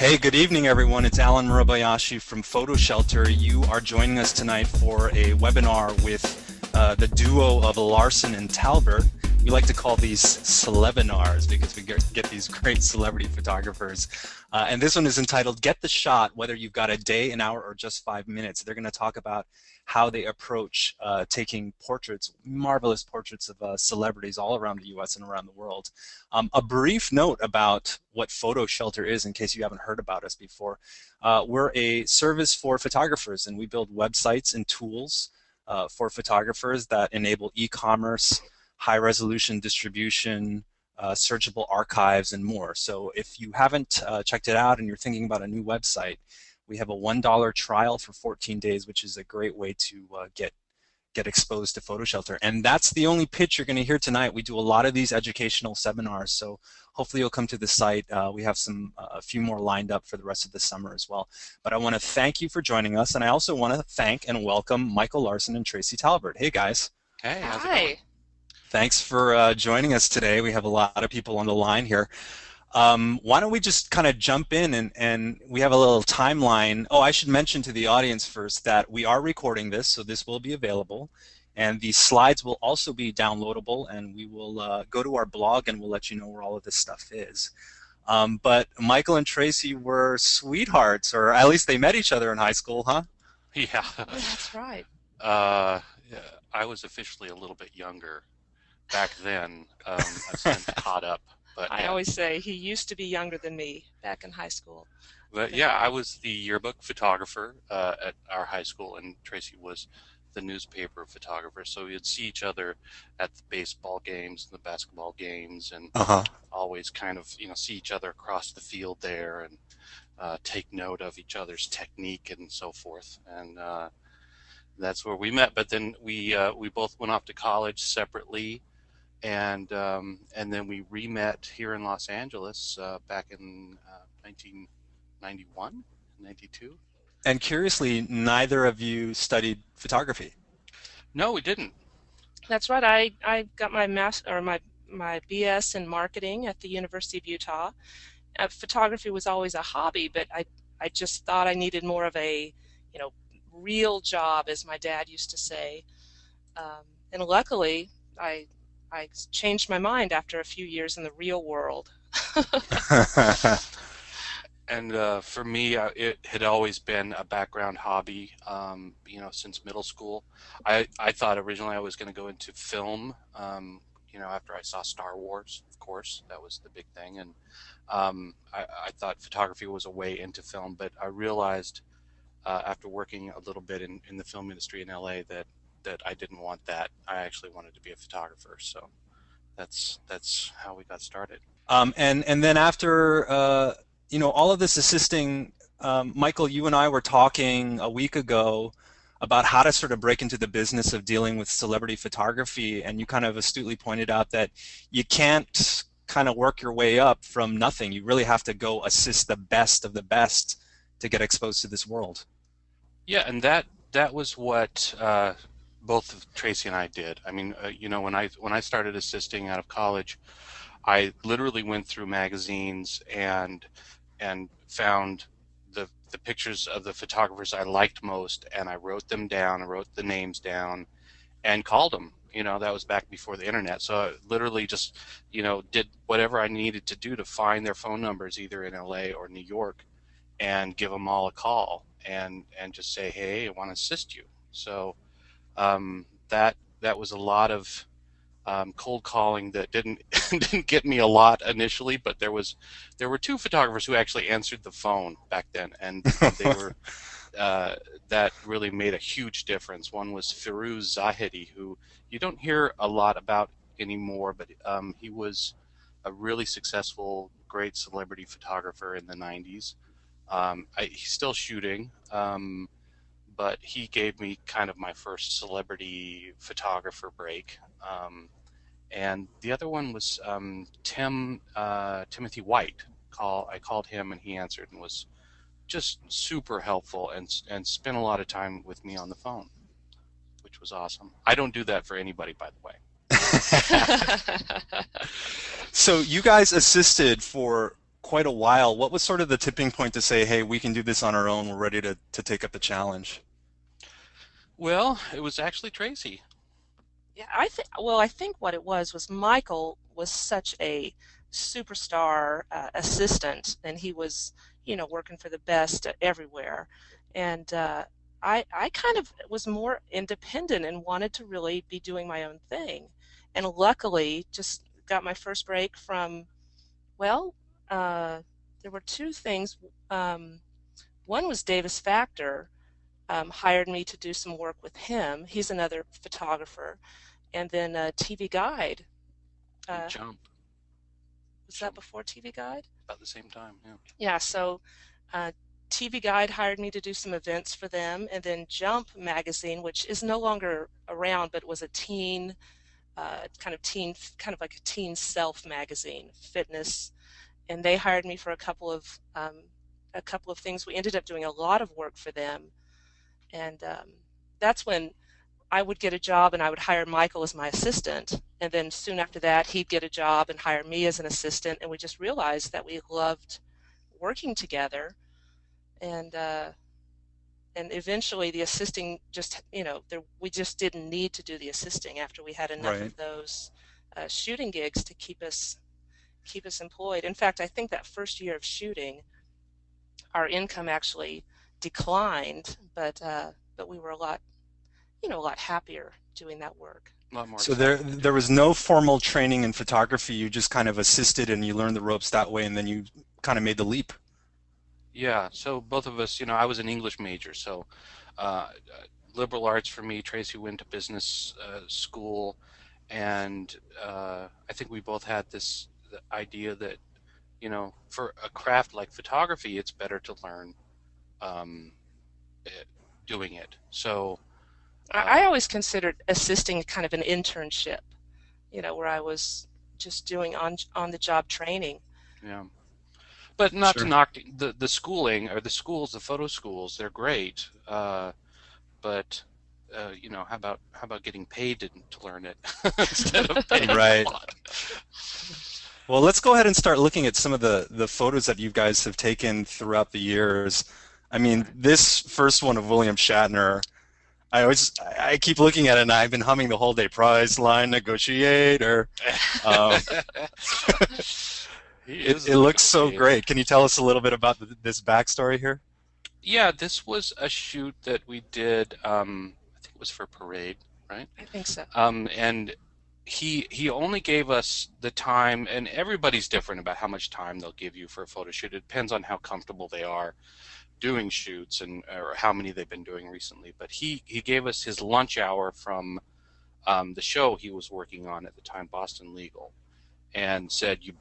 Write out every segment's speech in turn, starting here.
Hey, good evening, everyone. It's Alan Murabayashi from PhotoShelter. You are joining us tonight for a webinar with the duo of Larsen and Talbert. We like to call these celebinars because we get these great celebrity photographers. And this one is entitled Get the Shot, whether you've got a day, an hour, or just 5 minutes. They're going to talk about how they approach taking portraits, marvelous portraits of celebrities all around the US and around the world. A brief note about what PhotoShelter is, in case you haven't heard about us before. We're a service for photographers, and we build websites and tools for photographers that enable e-commerce, high-resolution distribution, searchable archives, and more. So if you haven't checked it out and you're thinking about a new website, we have a $1 trial for 14 days, which is a great way to get exposed to PhotoShelter. And that's the only pitch you're going to hear tonight. We do a lot of these educational seminars, so hopefully you'll come to the site. We have a few more lined up for the rest of the summer as well. But I want to thank you for joining us, and I also want to thank and welcome Michael Larsen and Tracy Talbert. Hey, guys. Hey, how's it going? Thanks for joining us today. We have a lot of people on the line here. Why don't we just kind of jump in and we have a little timeline. Oh, I should mention to the audience first that we are recording this, so this will be available. And the slides will also be downloadable, and we will go to our blog and we'll let you know where all of this stuff is. But Michael and Tracy were sweethearts, or at least they met each other in high school, huh? Yeah. That's right. Yeah, I was officially a little bit younger back then. I've since caught up. But I always say he used to be younger than me back in high school. But yeah, I was the yearbook photographer at our high school, and Tracy was the newspaper photographer. So we'd see each other at the baseball games and the basketball games, and always kind of see each other across the field there, and take note of each other's technique and so forth. And that's where we met. But then we both went off to college separately. And then we re-met here in Los Angeles back in 1991, 92. And curiously, neither of you studied photography. No, we didn't. That's right. I got my my BS in marketing at the University of Utah. Photography was always a hobby, but I just thought I needed more of a real job, as my dad used to say. And luckily, I changed my mind after a few years in the real world. And for me, it had always been a background hobby, since middle school. I thought originally I was going to go into film, after I saw Star Wars, of course. That was the big thing. And I thought photography was a way into film, but I realized after working a little bit in the film industry in LA that I didn't want that. I actually wanted to be a photographer, so that's how we got started. And then after all of this assisting, Michael, you and I were talking a week ago about how to sort of break into the business of dealing with celebrity photography, and you kind of astutely pointed out that you can't kind of work your way up from nothing. You really have to go assist the best of the best to get exposed to this world. Yeah, and that was what both of Tracy and I did. I mean, when I started assisting out of college, I literally went through magazines and found the pictures of the photographers I liked most, and I wrote them down, I wrote the names down, and called them. That was back before the internet. So I literally just, did whatever I needed to do to find their phone numbers, either in LA or New York, and give them all a call and just say, hey, I want to assist you. So that was a lot of cold calling that didn't get me a lot initially, but there were two photographers who actually answered the phone back then, and they were that really made a huge difference. One was Firuz Zahidi, who you don't hear a lot about anymore, but he was a really successful, great celebrity photographer in the 90s. He's still shooting, but he gave me kind of my first celebrity photographer break. And the other one was Timothy White. I called him, and he answered and was just super helpful and spent a lot of time with me on the phone, which was awesome. I don't do that for anybody, by the way. So you guys assisted for quite a while. What was sort of the tipping point to say, hey, we can do this on our own. We're ready to take up the challenge? Well, it was actually Tracy. Yeah, I think what it was Michael was such a superstar assistant, and he was, working for the best everywhere. And I kind of was more independent and wanted to really be doing my own thing. And luckily, just got my first break from, well, uh, there were two things. Um, One was Davis Factor hired me to do some work with him. He's another photographer. And then TV Guide. And Uh, Jump. was that Jump. before TV Guide? About the same time, yeah. Yeah, so uh, TV Guide hired me to do some events for them, and then Jump magazine, which is no longer around, but was a kind of like a teen self magazine, fitness, and they hired me for a couple of things. We ended up doing a lot of work for them, and that's when I would get a job and I would hire Michael as my assistant. And then soon after that, he'd get a job and hire me as an assistant. And we just realized that we loved working together. And eventually, the assisting just, we just didn't need to do the assisting after we had enough Right. of those shooting gigs to keep us employed. In fact, I think that first year of shooting, our income actually declined, but we were a lot happier doing that work. A lot more So there exciting to there do it. was no formal training in photography. You just kind of assisted and you learned the ropes that way, and then you kind of made the leap. Yeah, so both of us, I was an English major, so liberal arts for me. Tracy went to business school, and I think we both had this the idea that, for a craft like photography, it's better to learn um, it, doing it. So, I uh, always considered assisting kind of an internship, where I was just doing on the job training. yeah. But not to Sure. knock the schooling or the schools, the photo schools, they're great. But how about getting paid to learn it instead of paying a Right. lot? Well, let's go ahead and start looking at some of the photos that you guys have taken throughout the years. I mean, Right. this first one of William Shatner, I keep looking at it and I've been humming the whole day. Price line negotiator. Um, He it is a it looks so negotiator. great. Can you tell us a little bit about this backstory here? Yeah, this was a shoot that we did. I think it was for Parade, right? I think so. And he only gave us the time, and everybody's different about how much time they'll give you for a photo shoot. It depends on how comfortable they are doing shoots and or how many they've been doing recently. But he gave us his lunch hour from the show he was working on at the time, Boston Legal, and said, you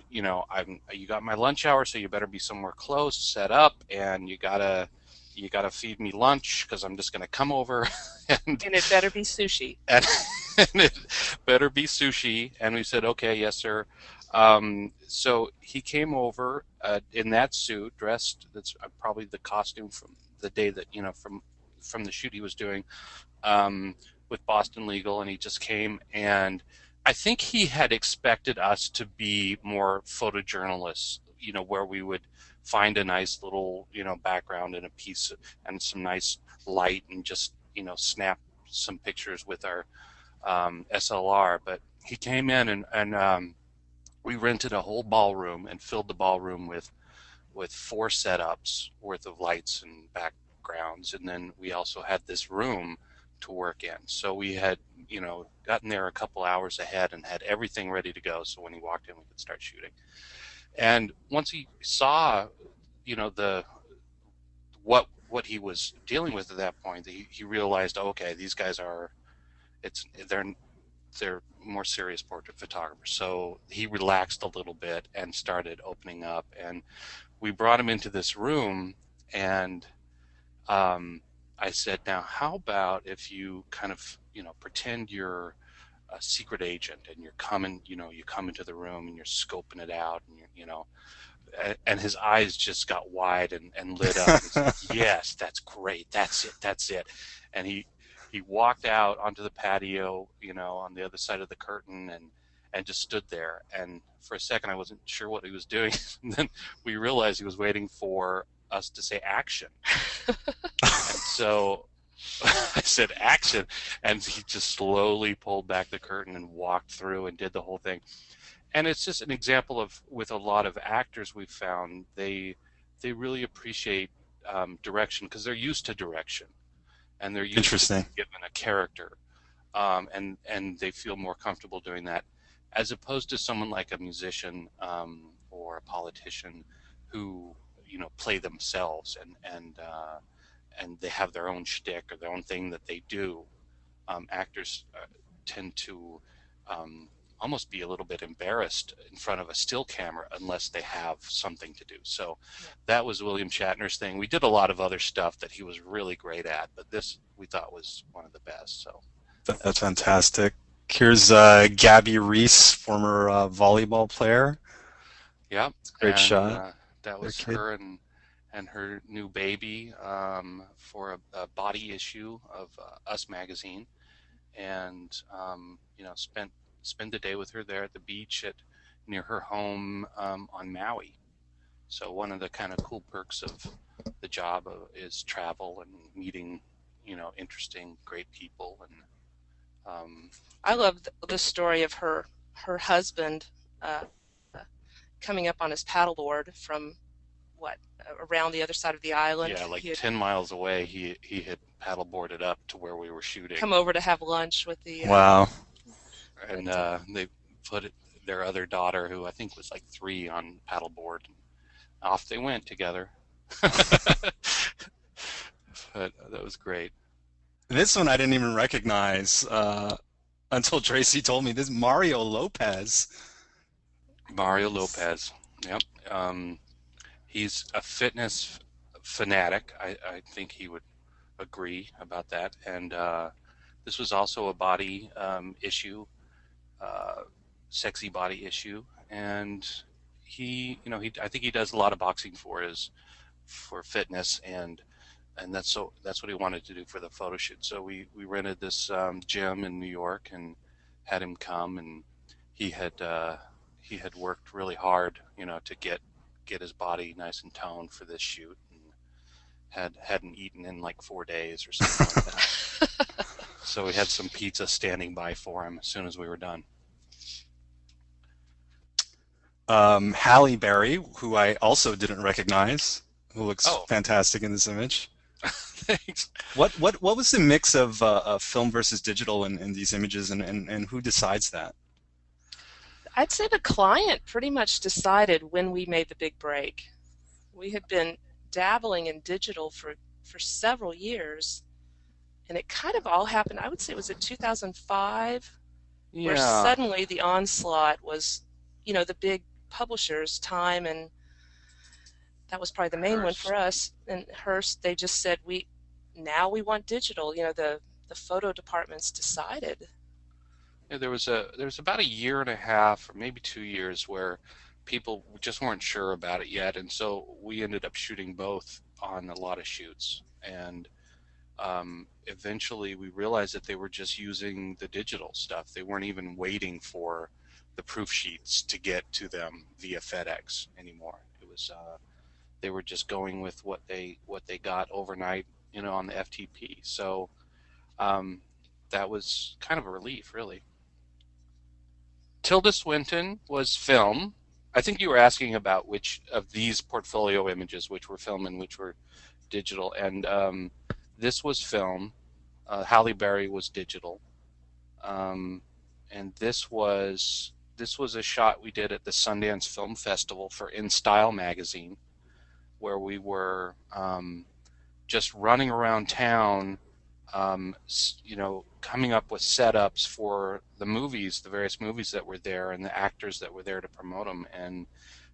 got my lunch hour, so you better be somewhere close, set up, and you gotta feed me lunch because I'm just gonna come over, and And it better be sushi. and, and it better be sushi. And we said, okay, yes, sir. So he came over in that suit, dressed. That's probably the costume from the day that from the shoot he was doing with Boston Legal, and he just came and I think he had expected us to be more photojournalists, where we would find a nice little, background and a piece and some nice light and just, snap some pictures with our SLR. But he came in and we rented a whole ballroom and filled the ballroom with four setups worth of lights and backgrounds, and then we also had this room to work in. So we had, gotten there a couple hours ahead and had everything ready to go. So when he walked in, we could start shooting. And once he saw, the what he was dealing with at that point, he realized, okay, these guys they're more serious portrait photographers. So he relaxed a little bit and started opening up. And we brought him into this room, and I said, now, how about if you kind of, pretend you're a secret agent and you're coming, you come into the room and you're scoping it out, and and his eyes just got wide and lit up. He's like, yes, that's great. That's it. And he walked out onto the patio, on the other side of the curtain, and just stood there. And for a second, I wasn't sure what he was doing. And then we realized he was waiting for us to say action. And so I said action, and he just slowly pulled back the curtain and walked through and did the whole thing. And it's just an example of, with a lot of actors we've found, they really appreciate direction because they're used to direction and they're used to Interesting. being given a character, and they feel more comfortable doing that, as opposed to someone like a musician or a politician who play themselves and they have their own shtick or their own thing that they do. Actors tend to almost be a little bit embarrassed in front of a still camera unless they have something to do. So that was William Shatner's thing. We did a lot of other stuff that he was really great at, but this we thought was one of the best. So That's fantastic. Here's Gabby Reese, former volleyball player. yeah, Great and shot. that Their was kid. her and her new baby for a body issue of Us magazine, and spend the day with her there at the beach at near her home on Maui. So one of the kind of cool perks of the job is travel and meeting, interesting, great people, and um, I love the story of her husband uh, coming up on his paddleboard from what around the other side of the island. yeah, like He had 10 miles away, he had paddleboarded up to where we were shooting, come over to have lunch with the Wow. and but they put their other daughter, who I think was like 3, on paddleboard, and off they went together. But that was great. This one I didn't even recognize until Tracy told me. This Mario Lopez. Mario Lopez. Yep. He's a fitness fanatic. I think he would agree about that. And this was also a body issue, uh, sexy body issue. And I think he does a lot of boxing for fitness, and that's what he wanted to do for the photo shoot. So we rented this gym in New York and had him come, and he had uh, he had worked really hard, to get his body nice and toned for this shoot, and hadn't eaten in like 4 days or something like that. So we had some pizza standing by for him as soon as we were done. Halle Berry, who I also didn't recognize, who looks Oh, fantastic in this image. thanks. What was the mix of film versus digital in these images, and who decides that? I'd say the client pretty much decided when we made the big break. We had been dabbling in digital for several years, and it kind of all happened. I would say it was in 2005, where Yeah. suddenly the onslaught was, the big publishers, Time, and that was probably the main one for Hearst. us. And Hearst, they just said we want digital. The photo departments decided. Yeah, there was about a year and a half or maybe 2 years where people just weren't sure about it yet, and so we ended up shooting both on a lot of shoots. And eventually we realized that they were just using the digital stuff. They weren't even waiting for the proof sheets to get to them via FedEx anymore. It was they were just going with what they got overnight, on the FTP. So um, that was kind of a relief, really. Tilda Swinton was film. I think you were asking about which of these portfolio images, which were film and which were digital. And this was film. Halle Berry was digital. Um, and this was a shot we did at the Sundance Film Festival for In Style magazine, where we were just running around town, coming up with setups for the movies, the various movies that were there, and the actors that were there to promote them. And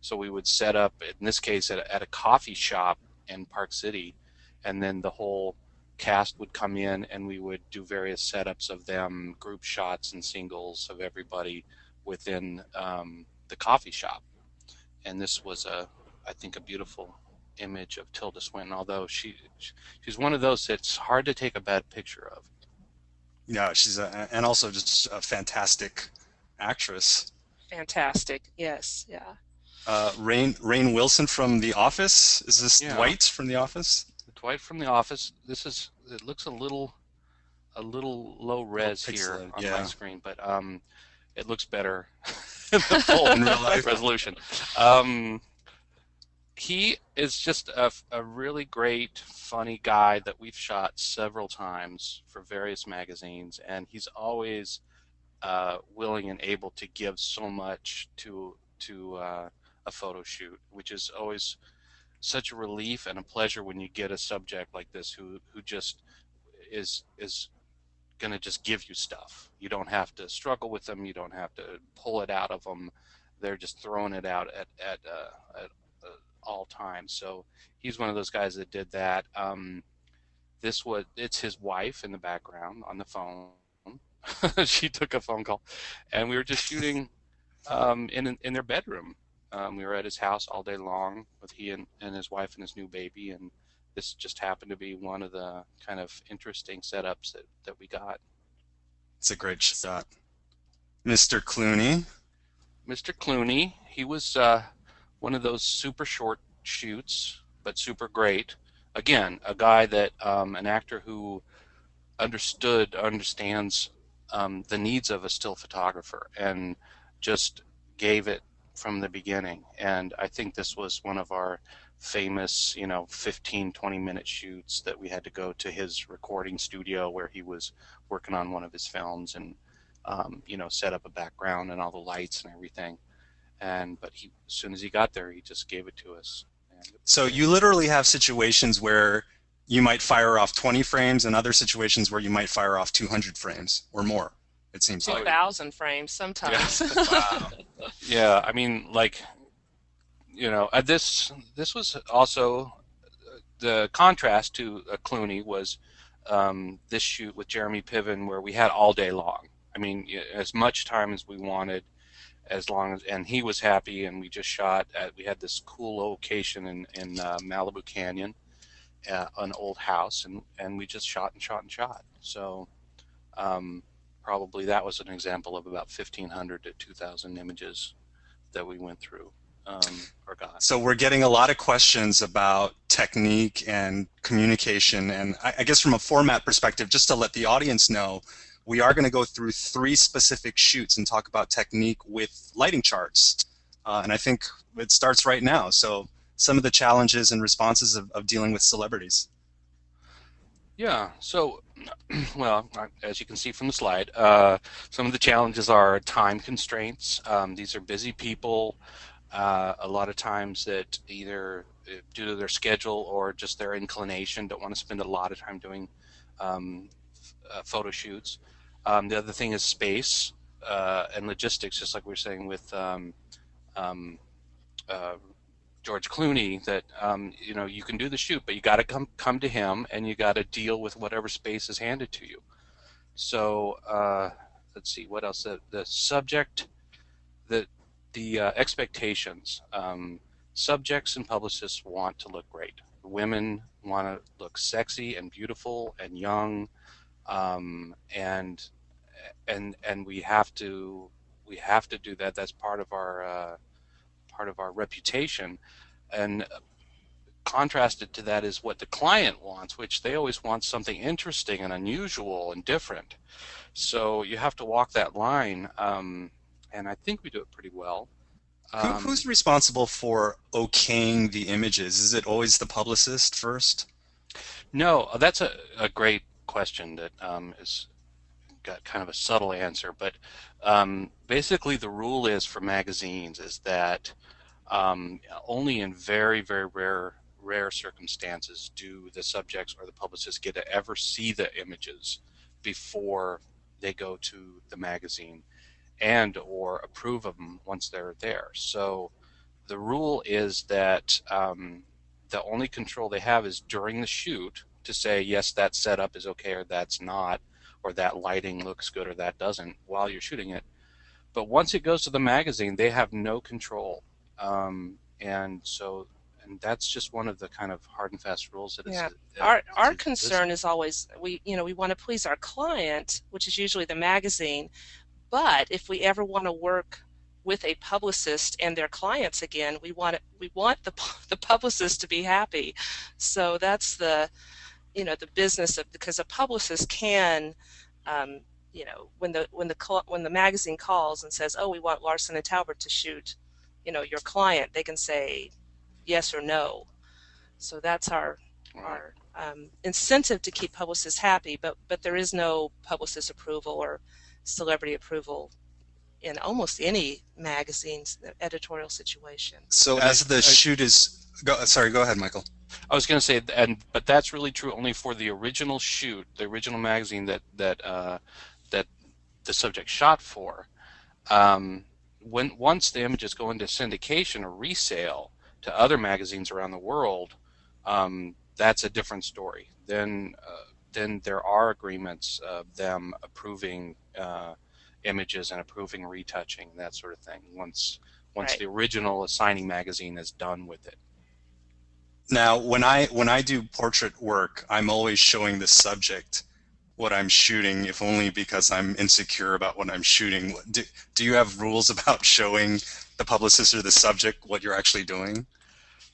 so we would set up, in this case, at a coffee shop in Park City, and then the whole cast would come in, and we would do various setups of them, group shots and singles of everybody within the coffee shop. And this was I think, a beautiful image of Tilda Swinton, although she's one of those that's hard to take a bad picture of. Yeah, and also just a fantastic actress. Fantastic. Yes. Yeah. Rainn Wilson from The Office. Is this Yeah, Dwight from The Office? Dwight from The Office. It looks a little low A little res here pixelated, on my yeah. screen, but it looks better in the full In real life. resolution. Um, he is just a really great, funny guy that we've shot several times for various magazines, and he's always willing and able to give so much to a photo shoot, which is always such a relief and a pleasure when you get a subject like this who just is going to just give you stuff. You don't have to struggle with them. You don't have to pull it out of them. They're just throwing it out at all times. So he's one of those guys that did that. It's his wife in the background on the phone. She took a phone call, and we were just shooting in their bedroom. We were at his house all day long with he and his wife and his new baby, and this just happened to be one of the kind of interesting setups that we got. It's a great shot. Mr. Clooney. Mr. Clooney, he was one of those super short shoots, but super great. Again, a guy that an actor who understands the needs of a still photographer and just gave it from the beginning. And I think this was one of our famous 15-20 minute shoots that we had to go to his recording studio where he was working on one of his films and set up a background and all the lights and everything. But as soon as he got there, he just gave it to us. So you literally have situations where you might fire off 20 frames and other situations where you might fire off 200 frames or more, it seems like. 2,000 frames sometimes. Yeah. Wow. Yeah, I mean, this was also the contrast to Clooney was this shoot with Jeremy Piven where we had all day long. I mean, as much time as we wanted, and he was happy, and we just shot we had this cool location in Malibu Canyon, an old house, and we just shot and shot and shot. So probably that was an example of about 1,500 to 2,000 images that we went through or got. So we're getting a lot of questions about technique and communication, and I guess from a format perspective, just to let the audience know, we are going to go through 3 specific shoots and talk about technique with lighting charts. And I think it starts right now. So some of the challenges and responses of dealing with celebrities. Yeah, so, well, as you can see from the slide, some of the challenges are time constraints. These are busy people, a lot of times that either due to their schedule or just their inclination don't want to spend a lot of time doing photo shoots. The other thing is space and logistics, just like we were saying with George Clooney, that you can do the shoot, but you got to come to him, and you got to deal with whatever space is handed to you. So let's see what else. The subject, the expectations. Subjects and publicists want to look great. Women want to look sexy and beautiful and young, and we have to do that. That's part of our reputation. And contrasted to that is what the client wants, which they always want something interesting and unusual and different. So you have to walk that line, and I think we do it pretty well. Who's responsible for okaying the images? Is it always the publicist first? No, that's a great question that is got kind of a subtle answer, but basically the rule is for magazines is that only in very, very rare circumstances do the subjects or the publicists get to ever see the images before they go to the magazine and or approve of them once they're there. So the rule is that the only control they have is during the shoot to say, yes, that setup is okay or that's not, or that lighting looks good or that doesn't while you're shooting it. But once it goes to the magazine, they have no control. And that's just one of the kind of hard and fast rules that Yeah. is. Our concern is always we want to please our client, which is usually the magazine, But if we ever want to work with a publicist and their clients again, we want the publicist to be happy. So that's the business of, because a publicist can, um, when the magazine calls and says, oh, we want Larsen and Talbert to shoot, your client, they can say yes or no. So that's Right. our incentive to keep publicists happy, but there is no publicist approval or celebrity approval in almost any magazine's editorial situation. So And as the shoot is sorry, go ahead, Michael. I was going to say, but that's really true only for the original shoot, the original magazine that the subject shot for. Once the images go into syndication or resale to other magazines around the world, that's a different story. Then there are agreements of them approving images and approving retouching, that sort of thing. Once Right. the original assigning magazine is done with it. Now, when I do portrait work, I'm always showing the subject what I'm shooting, if only because I'm insecure about what I'm shooting. Do you have rules about showing the publicist or the subject what you're actually doing?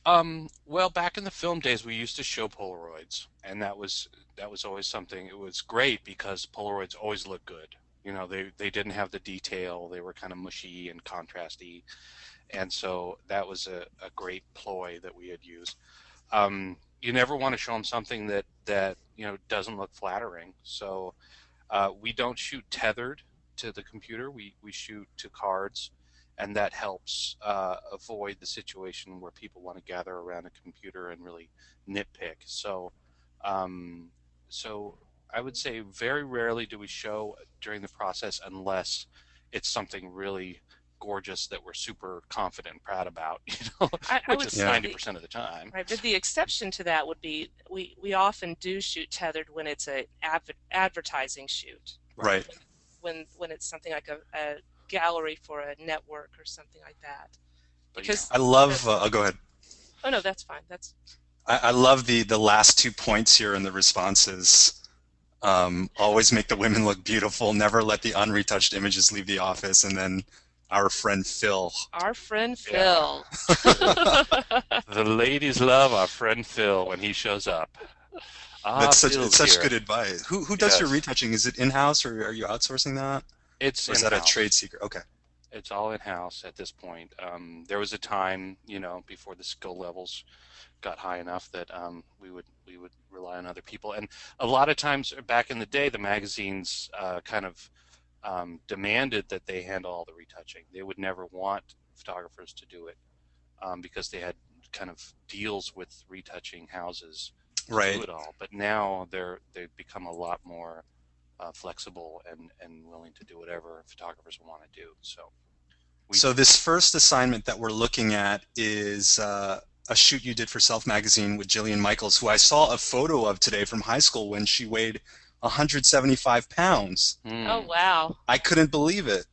Well, back in the film days, we used to show Polaroids, and that was always something. It was great because Polaroids always look good. They didn't have the detail. They were kind of mushy and contrasty, and so that was a great ploy that we had used. You never want to show them something that doesn't look flattering. So we don't shoot tethered to the computer. We shoot to cards, and that helps avoid the situation where people want to gather around a computer and really nitpick. Um, so I would say very rarely do we show during the process unless it's something really gorgeous that we're super confident and proud about, I which would is say 90% of the time. right, but the exception to that would be we often do shoot tethered when it's a advertising shoot, Right. when it's something like a gallery for a network or something like that. But Because I love. I'll go ahead. oh no, that's fine. That's I love the last 2 points here in the responses. Always make the women look beautiful. Never let the unretouched images leave the office. And then our friend Phil. our friend Yeah. Phil. the ladies love our friend Phil when he shows up. It's such here. good advice. Who does your Yes. retouching? Is it in-house or are you outsourcing that? It's Or is that a in-house. trade secret? Okay. It's all in-house at this point. There was a time, before the skill levels got high enough that we would rely on other people. And a lot of times back in the day, the magazines kind of demanded that they handle all the retouching. They would never want photographers to do it because they had kind of deals with retouching houses to Right. do it all. But now they've become a lot more flexible and willing to do whatever photographers want to do. So this first assignment that we're looking at is a shoot you did for Self Magazine with Jillian Michaels, who I saw a photo of today from high school when she weighed 175 pounds. Oh wow, I couldn't believe it.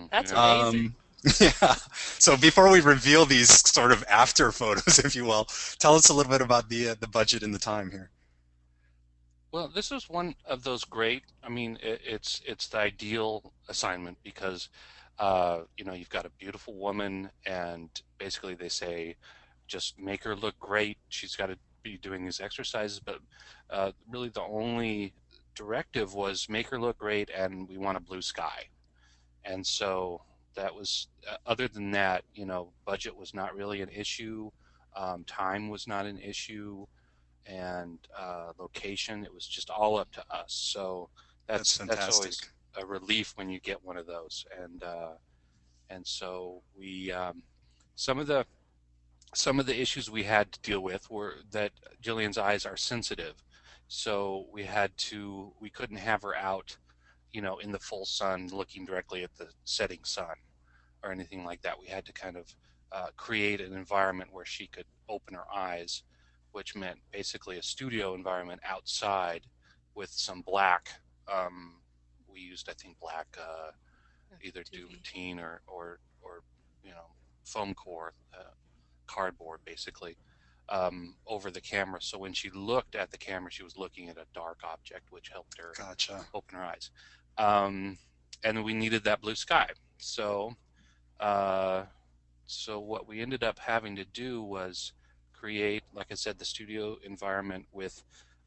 that's Yeah. amazing. Yeah. So before we reveal these sort of after photos, if you will, tell us a little bit about the budget and the time here. Well, this is one of those great. I mean, it's the ideal assignment because you've got a beautiful woman, and basically they say, just make her look great. She's got to be doing these exercises, but really the only directive was make her look great, and we want a blue sky. And so that was, other than that, budget was not really an issue. Time was not an issue, and location, it was just all up to us. So That's that's always fantastic. a relief when you get one of those. And so we some of the issues we had to deal with were that Jillian's eyes are sensitive, so we couldn't have her out, in the full sun looking directly at the setting sun or anything like that. We had to kind of create an environment where she could open her eyes, which meant basically a studio environment outside with some black. We used, I think, black, either TV. duvetine or foam core, cardboard, basically, over the camera. So when she looked at the camera, she was looking at a dark object, which helped her Gotcha. open her eyes. and we needed that blue sky. So uh, so what we ended up having to do was create, like I said, the studio environment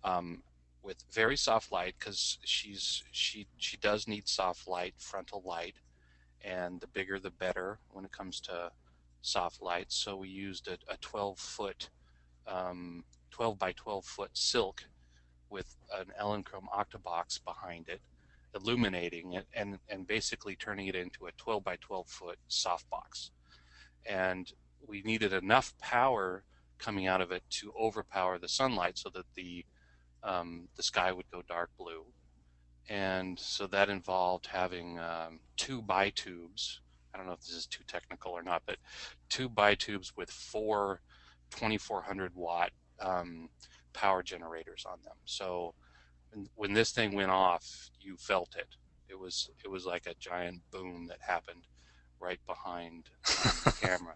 um, with very soft light, because she does need soft light, frontal light, and the bigger the better when it comes to soft light. So we used a 12-foot, 12 by 12-foot silk with an Elinchrom octabox behind it, illuminating it, and basically turning it into a 12 by 12-foot softbox. And we needed enough power coming out of it to overpower the sunlight so that the sky would go dark blue. And so that involved having two bi-tubes. I don't know if this is too technical or not, but two bi-tubes with four 2400 watt power generators on them. So when this thing went off, you felt it. It was like a giant boom that happened right behind the camera.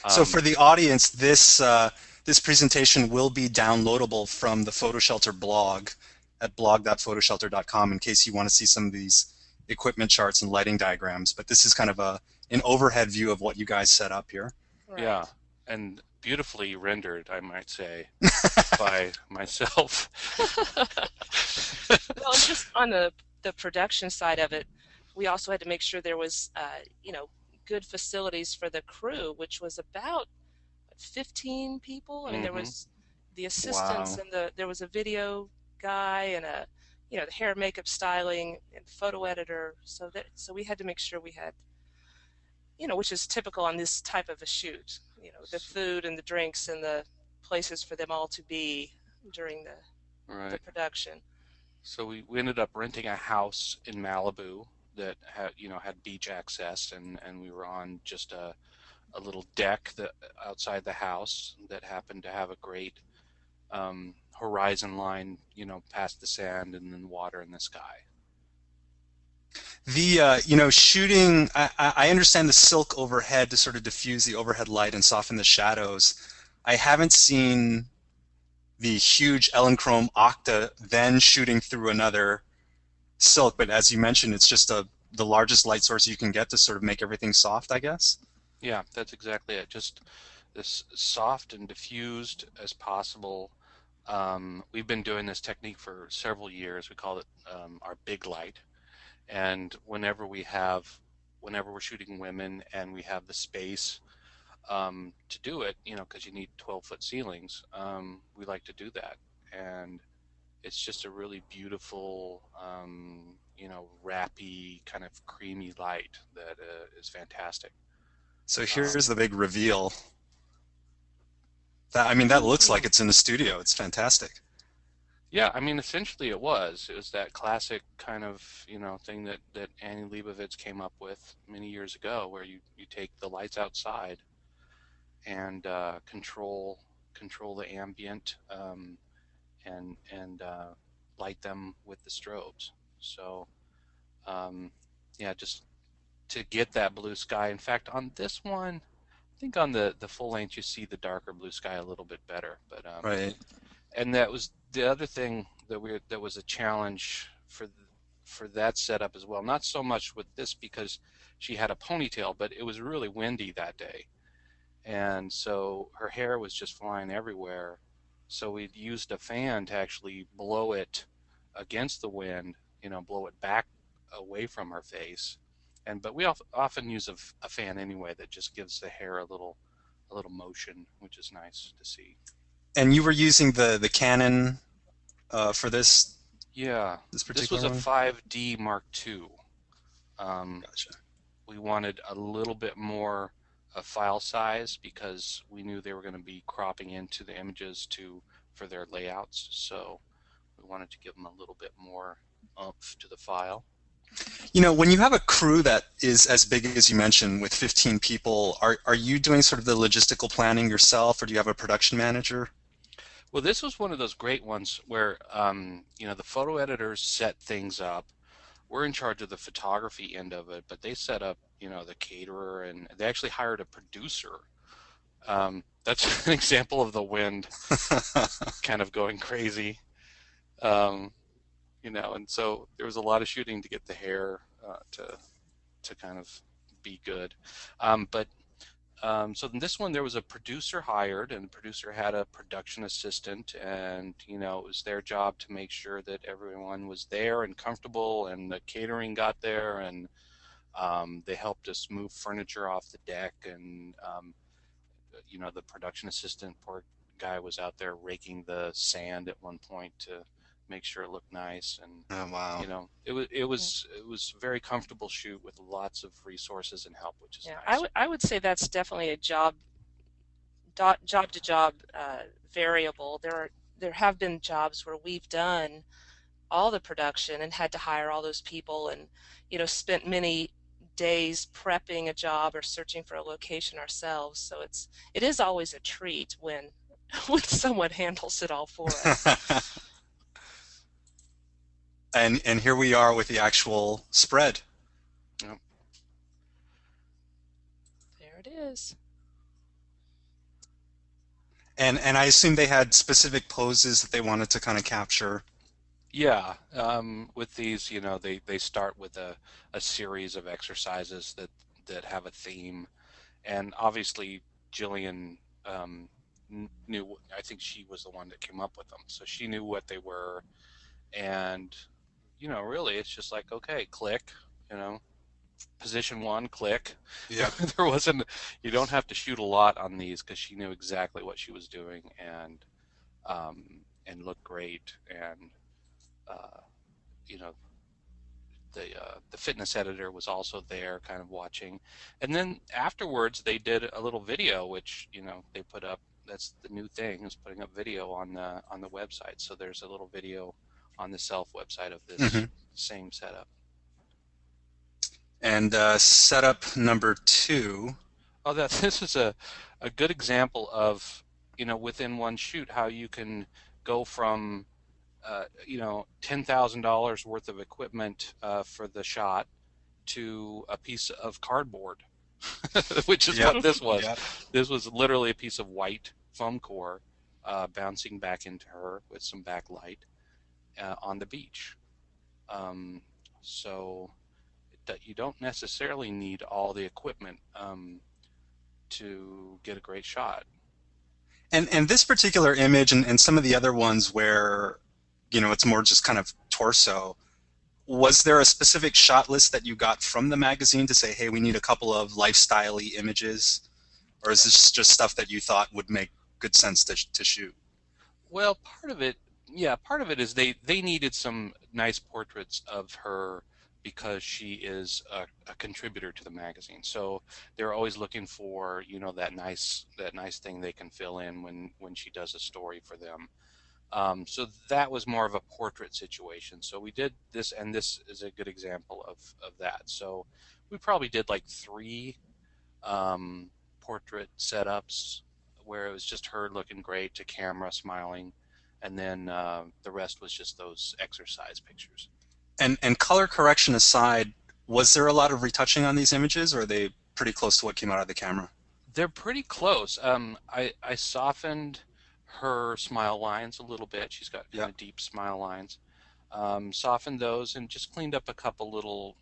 So for the audience, this presentation will be downloadable from the PhotoShelter blog at blog.photoshelter.com in case you want to see some of these equipment charts and lighting diagrams. But this is kind of an overhead view of what you guys set up here. Right. Yeah, and beautifully rendered, I might say, by myself. Well, and just on the production side of it, we also had to make sure there was, good facilities for the crew, which was about 15 people. I mean, there was the assistants, Wow. and there was a video guy, and the hair, makeup, styling, and photo editor. So we had to make sure we had, which is typical on this type of a shoot. The food and the drinks and the places for them all to be during the Right. production. So we ended up renting a house in Malibu that had beach access, and we were on just a little deck outside the house that happened to have a great horizon line, past the sand and then water in the sky. The shooting, I understand the silk overhead to sort of diffuse the overhead light and soften the shadows. I haven't seen the huge Elinchrom octa then shooting through another silk, but as you mentioned, it's just the largest light source you can get to sort of make everything soft, I guess. Yeah, that's exactly it. Just as soft and diffused as possible. We've been doing this technique for several years. We call it our big light. And whenever we're shooting women and we have the space to do it, because you need 12-foot ceilings, we like to do that. And it's just a really beautiful, wrappy, kind of creamy light that is fantastic. So here's the big reveal. That looks like it's in the studio. It's fantastic. Yeah, I mean, essentially it was. It was that classic kind of, thing that Annie Leibovitz came up with many years ago, where you take the lights outside and control the ambient, and light them with the strobes. So yeah, just to get that blue sky. In fact, on this one, I think on the full length you see the darker blue sky a little bit better. But Right. and that was the other thing that was a challenge for that setup as well. Not so much with this because she had a ponytail, but it was really windy that day, and so her hair was just flying everywhere. So we used a fan to actually blow it against the wind, blow it back away from her face. But we often use a fan anyway that just gives the hair a little motion, which is nice to see. And you were using the Canon for this Yeah, this this was particular a one? 5D Mark II. Um, Gotcha. we wanted a little bit more file size because we knew they were going to be cropping into the images for their layouts. So we wanted to give them a little bit more oomph to the file. When you have a crew that is as big as you mentioned with 15 people, are you doing sort of the logistical planning yourself, or do you have a production manager? Well, this was one of those great ones where the photo editors set things up. We're in charge of the photography end of it, but they set up the caterer, and they actually hired a producer. That's an example of the wind kind of going crazy. And so there was a lot of shooting to get the hair to kind of be good. But so in this one, there was a producer hired, and the producer had a production assistant, and it was their job to make sure that everyone was there and comfortable, and the catering got there, and they helped us move furniture off the deck, and the production assistant, poor guy, was out there raking the sand at one point to make sure it looked nice, and Oh, wow. it was a very comfortable shoot with lots of resources and help, which is Yeah, nice. I would say that's definitely a job to job variable. There have been jobs where we've done all the production and had to hire all those people, and spent many days prepping a job or searching for a location ourselves. So it is always a treat when when someone handles it all for us. And here we are with the actual spread. Yep. There it is. And I assume they had specific poses that they wanted to kind of capture. Yeah, with these, they start with a series of exercises that have a theme, and obviously Jillian knew. I think she was the one that came up with them, so she knew what they were, and really, it's just like, okay, click, position one, click. Yeah. There wasn't. You don't have to shoot a lot on these because she knew exactly what she was doing, and looked great, and uh, you know the fitness editor was also there kind of watching, and then afterwards they did a little video which they put up. That's the new thing, is putting up video on the website. So there's a little video on the self website of this Hmm. same setup. And setup number 2. Oh, this is a good example of within one shoot how you can go from $10,000 worth of equipment for the shot to a piece of cardboard, which is Yep. what this was. Yep. This was literally a piece of white foam core bouncing back into her with some backlight on the beach. So that you don't necessarily need all the equipment to get a great shot. And this particular image and some of the other ones where, it's more just kind of torso, was there a specific shot list that you got from the magazine to say, hey, we need a couple of lifestyle-y images? Or is this just stuff that you thought would make good sense to shoot? Well, part of it is they needed some nice portraits of her because she is a contributor to the magazine. So they're always looking for, that nice thing they can fill in when she does a story for them. So that was more of a portrait situation. So we did this, and this is a good example of that. So we probably did like 3 portrait setups where it was just her looking great to camera, smiling, and then the rest was just those exercise pictures. And color correction aside, was there a lot of retouching on these images, or are they pretty close to what came out of the camera? They're pretty close. I softened her smile lines a little bit. She's got kind Yep. of deep smile lines. Softened those and just cleaned up a couple little,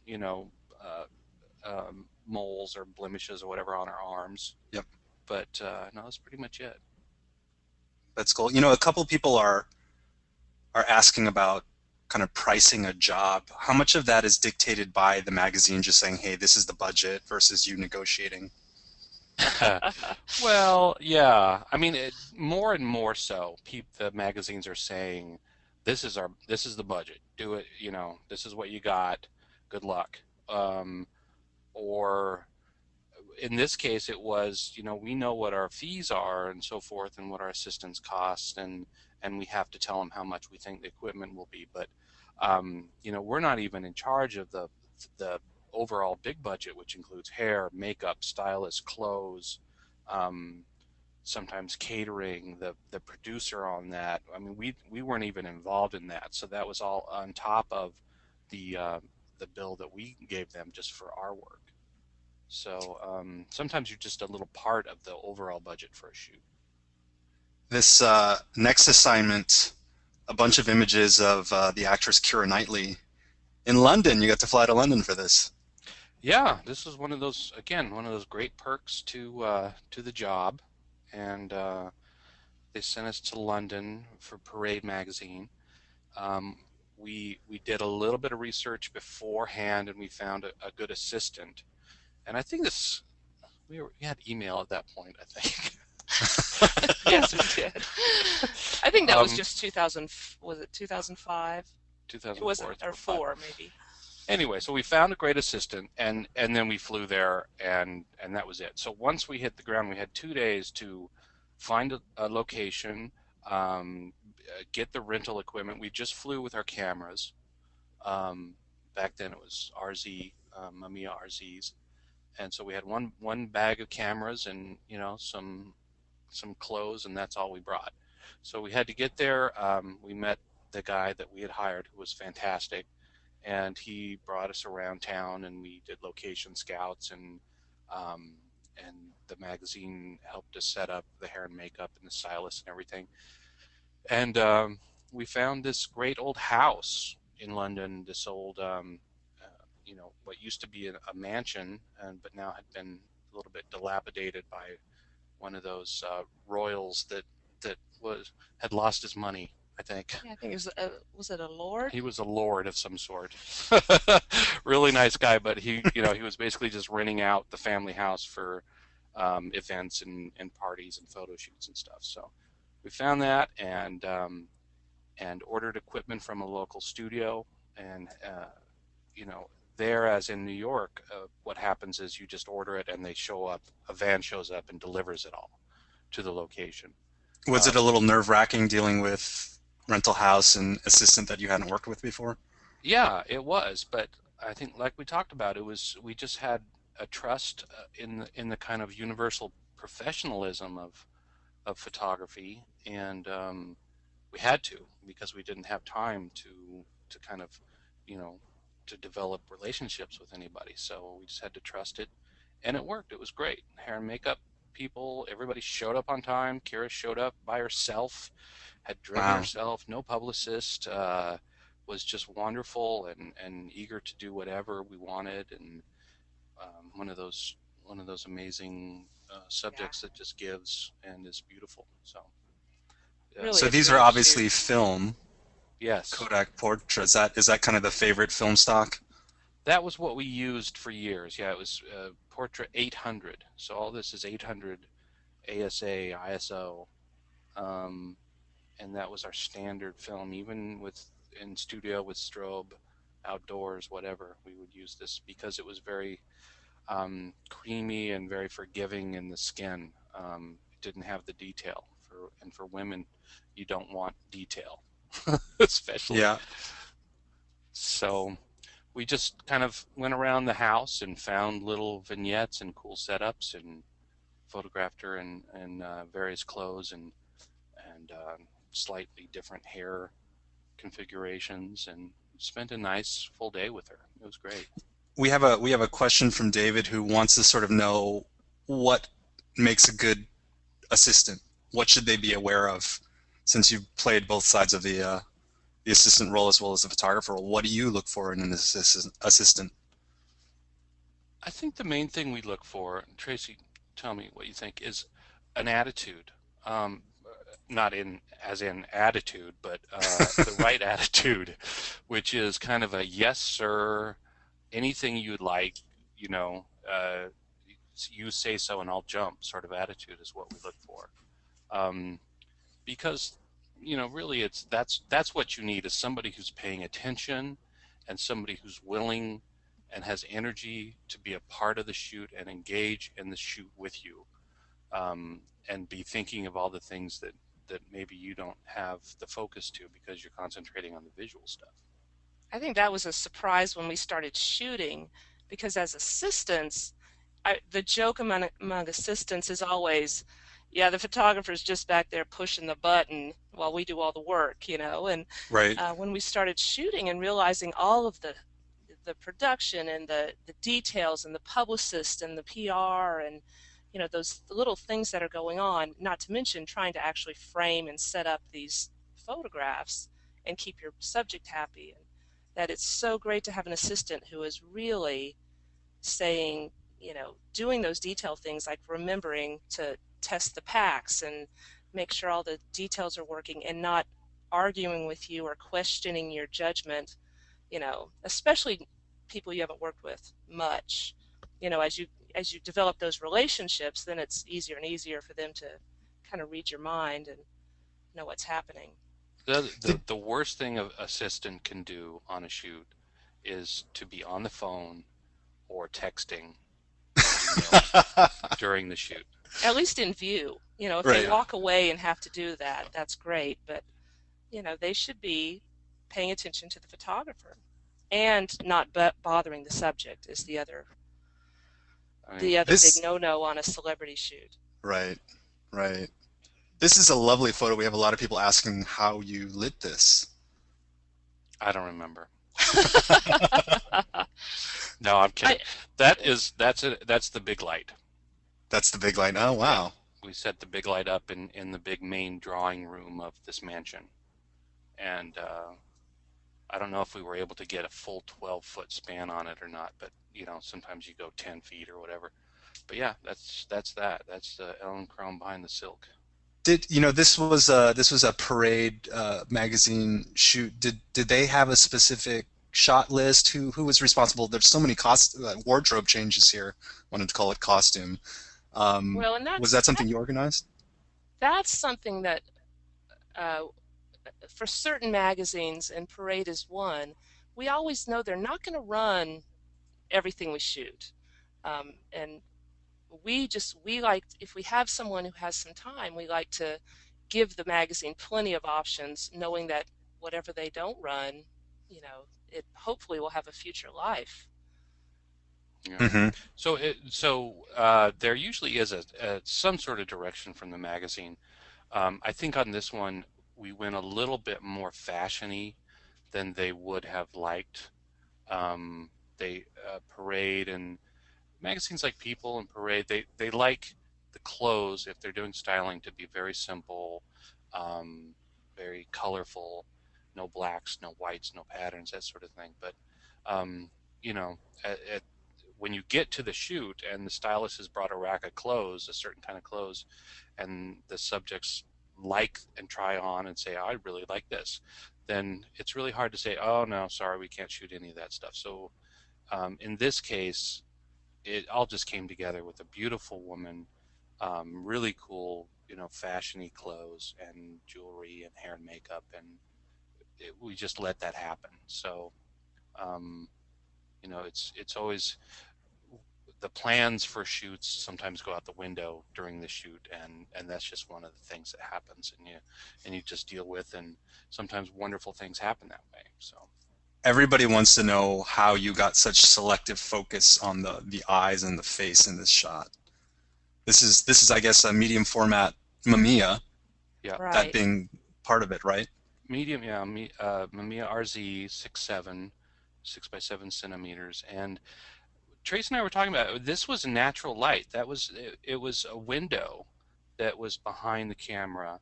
moles or blemishes or whatever on her arms. Yep. But no, that's pretty much it. That's cool. A couple people are asking about kind of pricing a job. How much of that is dictated by the magazine just saying, hey, this is the budget, versus you negotiating? Well, yeah. I mean, more and more so, the magazines are saying, this is the budget. Do it. This is what you got. Good luck. Or in this case, it was, we know what our fees are and so forth, and what our assistants cost, and we have to tell them how much we think the equipment will be. But we're not even in charge of the overall big budget, which includes hair, makeup, stylists, clothes, sometimes catering, the producer on that. I mean, we weren't even involved in that, so that was all on top of the bill that we gave them just for our work. So sometimes you're just a little part of the overall budget for a shoot. This next assignment, a bunch of images of the actress Keira Knightley in London. You got to fly to London for this. Yeah, this was one of those, again, one of those great perks to the job, and they sent us to London for Parade magazine. Um, we did a little bit of research beforehand, and we found a good assistant. And I think we had email at that point, I think. Yes, we did. I think that was um, just 2000. Was it 2005? It 2004 wasn't, or or 5. four maybe. Anyway, so we found a great assistant, and then we flew there, and that was it. So once we hit the ground, we had 2 days to find a location, get the rental equipment. We just flew with our cameras. Um, Back then it was RZ, Mamiya RZs, and so we had one bag of cameras and some clothes, and that's all we brought. So we had to get there. We met the guy that we had hired, who was fantastic, and he brought us around town, and we did location scouts, um, and the magazine helped us set up the hair and makeup and the stylist and everything. And we found this great old house in London, this old, what used to be a mansion, but now had been a little bit dilapidated by one of those royals that had lost his money, I think. Yeah, I think it was it a lord? He was a lord of some sort. Really nice guy, but he was basically just renting out the family house for events and parties and photo shoots and stuff. So we found that and ordered equipment from a local studio. And there, as in New York, what happens is you just order it and they show up. A van shows up and delivers it all to the location. Was it a little nerve-wracking dealing with rental house and assistant that you hadn't worked with before? Yeah, it was, but I think, like we talked about, we just had a trust in the kind of universal professionalism of photography, and we had to, because we didn't have time to kind of you know to develop relationships with anybody. So we just had to trust it, and it worked. It was great. Hair and makeup people, everybody showed up on time. Keira showed up by herself, had driven Wow. herself, no publicist. Was just wonderful and eager to do whatever we wanted, and one of those amazing Yeah, subjects that just gives and is beautiful. So really So a these are dream shoot. obviously film yes, Kodak portraits. Is that kind of the favorite film stock? that was what we used for years. Yeah, it was Portrait 800. So all this is 800 ASA, ISO, um, and that was our standard film. Even with in studio with strobe, outdoors, whatever, we would use this because it was very creamy and very forgiving in the skin. It didn't have the detail. For women, you don't want detail, especially. Yeah. So we just kind of went around the house and found little vignettes and cool setups and photographed her in various clothes and slightly different hair configurations, and spent a nice full day with her. It was great. We have a question from David who wants to sort of know what makes a good assistant. What should they be aware of? Since you've played both sides of the assistant role as well as the photographer role, what do you look for in an assistant? I think the main thing we look for, Tracy, tell me what you think, is an attitude. Um, Not in as in attitude, but the right attitude, which is kind of a yes, sir, anything you'd like, you know, you say so and I'll jump sort of attitude is what we look for. Um, because really that's what you need, is somebody who's paying attention and somebody who's willing and has energy to be a part of the shoot and engage in the shoot with you, and be thinking of all the things that maybe you don't have the focus to because you're concentrating on the visual stuff. I think that was a surprise when we started shooting, because as assistants, the joke among assistants is always, yeah, the photographer's just back there pushing the button while we do all the work, And Right. when we started shooting and realizing all of the production and the details and the publicist and the PR and those little things that are going on, not to mention trying to actually frame and set up these photographs and keep your subject happy, and that it's so great to have an assistant who is really saying, doing those detail things like remembering to test the packs and make sure all the details are working and not arguing with you or questioning your judgment, especially people you haven't worked with much. As you develop those relationships, then it's easier and easier for them to kind of read your mind and know what's happening. The worst thing an assistant can do on a shoot is to be on the phone or texting or emails during the shoot. At least in view. If Right. they walk away and have to do that, that's great. But, they should be paying attention to the photographer and not bothering the subject is the other big no-no on a celebrity shoot. Right, right. This is a lovely photo. We have a lot of people asking how you lit this. I don't remember. No, I'm kidding. That's the big light. That's the big light. Oh, wow. We set the big light up in the big main drawing room of this mansion. And I don't know if we were able to get a full 12-foot span on it or not, but sometimes you go 10 feet or whatever. But yeah, that's that. That's the Ellen Chrome behind the silk. This was a Parade magazine shoot. Did they have a specific shot list? Who was responsible? There's so many wardrobe changes here. Wanted to call it costume. Well, and was that something you organized? That's something that for certain magazines, and Parade is one, we always know they're not going to run everything we shoot. And we like, if we have someone who has some time, we like to give the magazine plenty of options, knowing that whatever they don't run, it hopefully will have a future life. Yeah. Mm-hmm. So there usually is some sort of direction from the magazine. I think on this one we went a little bit more fashion-y than they would have liked. Parade and magazines like People and Parade, they like the clothes, if they're doing styling, to be very simple, very colorful, no blacks, no whites, no patterns, that sort of thing. But when you get to the shoot and the stylist has brought a rack of clothes, a certain kind of clothes, and the subjects like and try on and say, I really like this, then it's really hard to say, oh no, sorry, we can't shoot any of that stuff. So in this case, it all just came together with a beautiful woman, really cool, fashion-y clothes and jewelry and hair and makeup, and we just let that happen. So it's always, the plans for shoots sometimes go out the window during the shoot, and that's just one of the things that happens, and you just deal with, and sometimes wonderful things happen that way. So Everybody wants to know how you got such selective focus on the eyes and the face in this shot. This is I guess a medium format Mamiya. Yeah, Right. That being part of it, right? medium, yeah, Mamiya RZ 6.7, 6 by 7 centimeters, and Trace and I were talking about, this was natural light. It was a window that was behind the camera,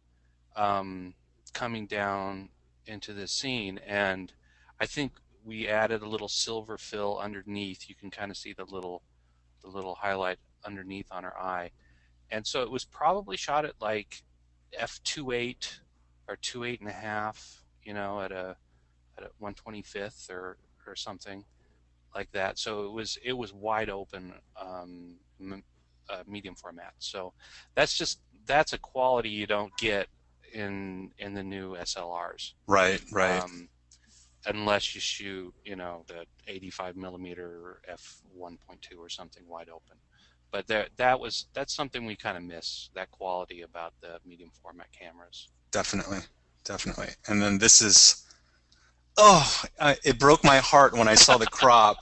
coming down into the scene, and I think we added a little silver fill underneath. You can kind of see the little highlight underneath on her eye, and so it was probably shot at like f2.8 or 2.8.5, at a 1/25th or something like that. So it was wide open, medium format. So that's a quality you don't get in the new SLRs. Right. Unless you shoot, the 85 millimeter f1.2 or something wide open. But that's something we kind of miss, that quality about the medium format cameras. Definitely. And then this is, it broke my heart when I saw the crop.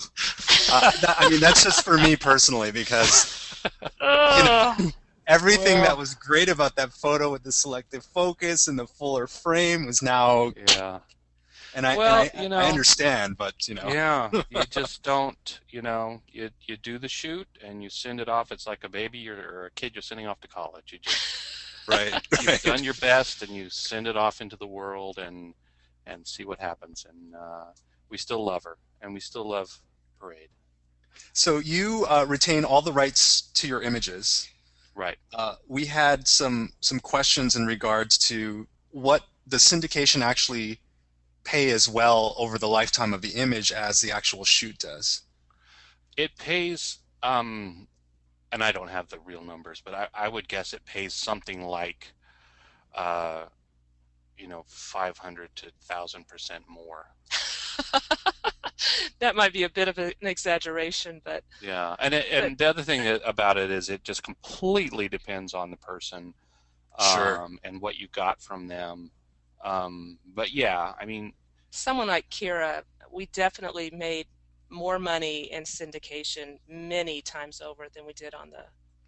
That's just for me personally, because everything that was great about that photo with the selective focus and the fuller frame was now. Yeah. And I understand, but Yeah, you just don't. You do the shoot and you send it off. It's like a baby or a kid you're sending off to college. You just You've done your best, and you send it off into the world and see what happens. And we still love her, and we still love Parade. So you retain all the rights to your images. Right. We had some questions in regards to what the syndication actually pay as well over the lifetime of the image as the actual shoot does. It pays, and I don't have the real numbers, but I would guess it pays something like, uh, 500 to 1,000% more. That might be a bit of an exaggeration, but Yeah, and the other thing about it is it just completely depends on the person, Sure. and what you got from them. But yeah, I mean, someone like Keira, we definitely made more money in syndication many times over than we did on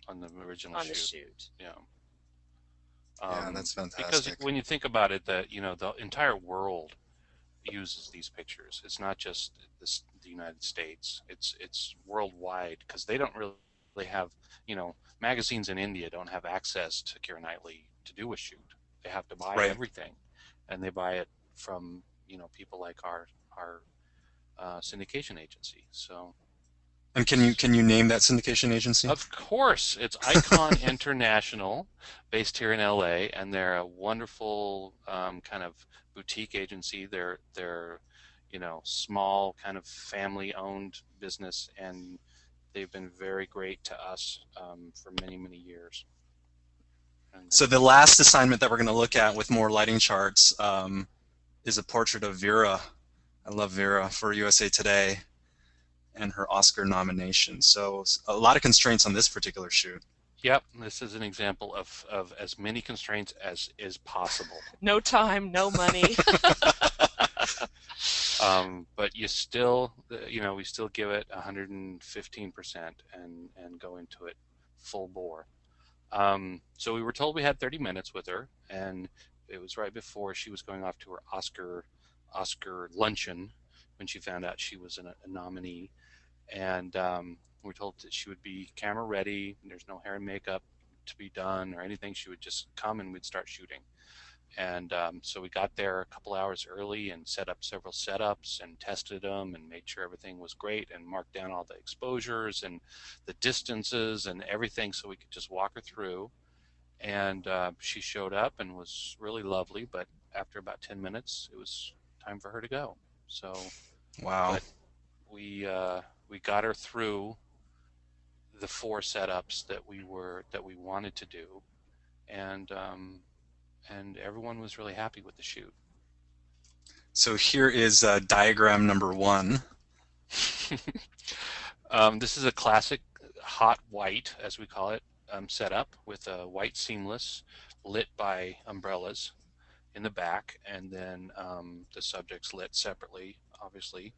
on the original the shoot, shoot. yeah. Yeah, that's Because fantastic. when you think about it, the entire world uses these pictures. It's not just the United States. It's worldwide because they don't really have, magazines in India don't have access to Keira Knightley to do a shoot. They have to buy Right. everything, and they buy it from people like our syndication agency. So. And can you name that syndication agency? Of course, it's Icon International, based here in LA, and they're a wonderful kind of boutique agency. They're small, kind of family-owned business, and they've been very great to us for many, many years. And So the last assignment that we're going to look at with more lighting charts is a portrait of Vera. I love Vera for USA Today and her Oscar nomination. So a lot of constraints on this particular shoot. Yep, this is an example of as many constraints as is possible. No time, no money. But you still, we still give it 115% and go into it full bore. So we were told we had 30 minutes with her, and it was right before she was going off to her Oscar luncheon when she found out she was a nominee. And we were told that she would be camera ready. There's no hair and makeup to be done or anything. She would just come and we'd start shooting. And so we got there a couple hours early and set up several setups and tested them and made sure everything was great and marked down all the exposures and the distances and everything so we could just walk her through. And she showed up and was really lovely, but after about 10 minutes, it was time for her to go. So, Wow. but we got her through the 4 setups that we wanted to do, and everyone was really happy with the shoot. So here is diagram number 1. This is a classic hot white, as we call it, setup with a white seamless lit by umbrellas in the back, and then the subject's lit separately, obviously,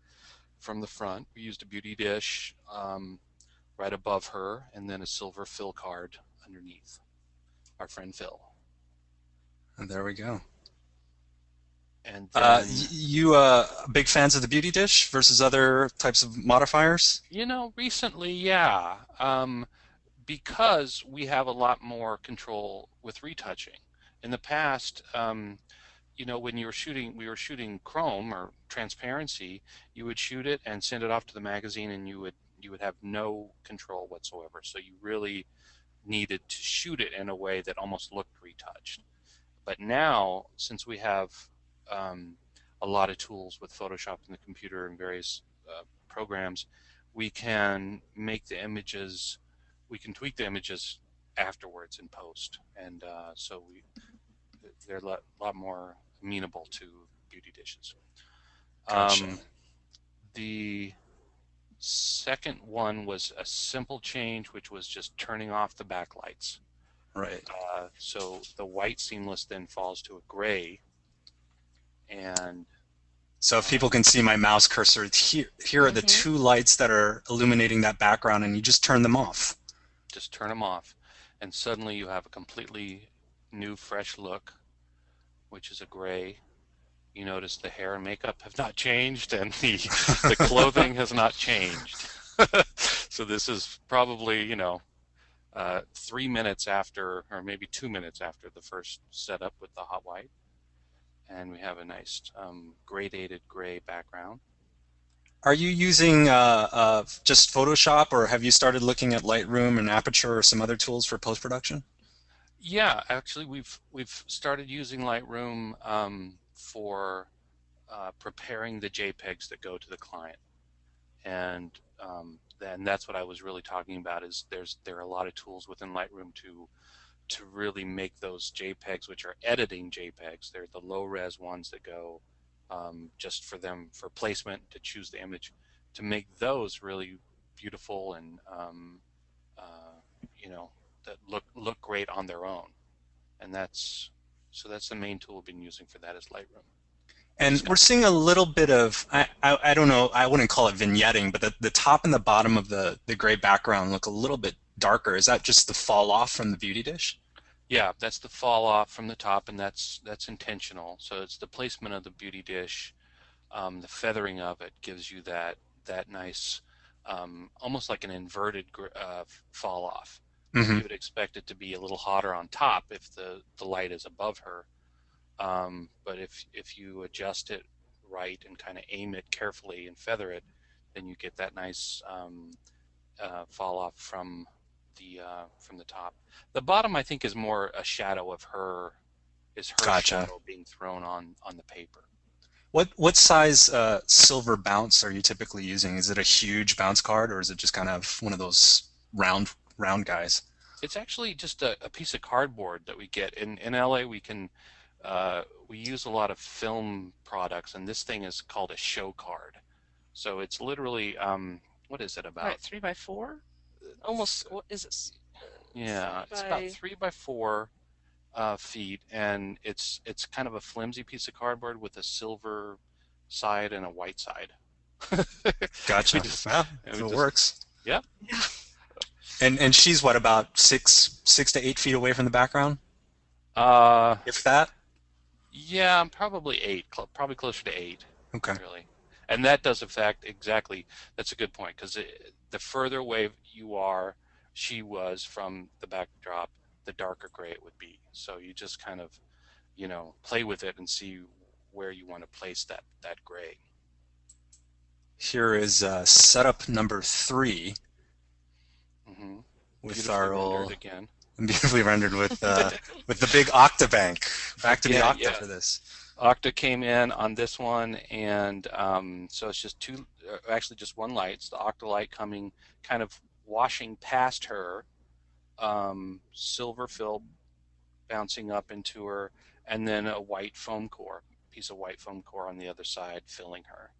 from the front. We used a beauty dish right above her, and then a silver fill card underneath. Our friend Phil. And there we go. And then, you big fans of the beauty dish versus other types of modifiers? recently, yeah, because we have a lot more control with retouching. In the past, when we were shooting chrome or transparency, you would shoot it and send it off to the magazine, and you would have no control whatsoever. So you really needed to shoot it in a way that almost looked retouched. But now, since we have a lot of tools with Photoshop in the computer and various programs, we can make the images, we can tweak the images afterwards in post, and so they're a lot more amenable to beauty dishes. Gotcha. The second one was a simple change, which was just turning off the backlights. Right. So the white seamless then falls to a gray, and so if people can see my mouse cursor, here are the 2 lights that are illuminating that background, and you just turn them off. Just turn them off, and suddenly you have a completely new, fresh look, which is a gray. You notice the hair and makeup have not changed, and the clothing has not changed. So this is probably 3 minutes after, or maybe 2 minutes after the first setup with the hot white, and we have a nice gradated gray background. Are you using just Photoshop, or have you started looking at Lightroom and Aperture or some other tools for post-production? Yeah, actually, we've started using Lightroom for preparing the JPEGs that go to the client, and then that's what I was really talking about. Is there are a lot of tools within Lightroom to really make those JPEGs, which are editing JPEGs. They're the low res ones that go just for them for placement to choose the image, to make those really beautiful and uh, you know that look great on their own. And that's the main tool we've been using for that is Lightroom. We And just we're got seeing a little bit of, I don't know, I wouldn't call it vignetting, but the top and the bottom of the gray background look a little bit darker. Is that just the fall off from the beauty dish? Yeah, that's the fall off from the top, and that's intentional. So it's the placement of the beauty dish, the feathering of it gives you that nice, almost like an inverted fall off. So Hmm. you would expect it to be a little hotter on top if the light is above her. But if you adjust it right and kind of aim it carefully and feather it, then you get that nice fall off from the top. The bottom, I think, is more a shadow of her, is her Gotcha. shadow being thrown on the paper. What size silver bounce are you typically using? Is it a huge bounce card, or is it just kind of one of those round guys? It's actually just a piece of cardboard that we get in LA. We use a lot of film products, and this thing is called a show card. So it's literally what is it Right, about? 3 by 4? Almost, what is this? Yeah, Three it's about by 3 by 4 feet, and it's kind of a flimsy piece of cardboard with a silver side and a white side. we Gotcha. just Well, and if we it just works. yeah. Yeah. And she's what, about six to 8 feet away from the background, Uh, if that? yeah, probably eight, probably closer to eight, Okay. really. And that does affect exactly. That's a good point because the further away you are, she was from the backdrop, the darker gray it would be. So you just kind of, play with it and see where you want to place that gray. Here is setup number 3 Hmm. with Beautifully our rendered old again. beautifully rendered with the big Octabank. Back to the Yeah, Octa yeah. for this. Okta came in on this one, and so it's just actually just one light. It's the Okta light coming, kind of washing past her, silver fill bouncing up into her, and then a white foam core, piece of white foam core on the other side filling her.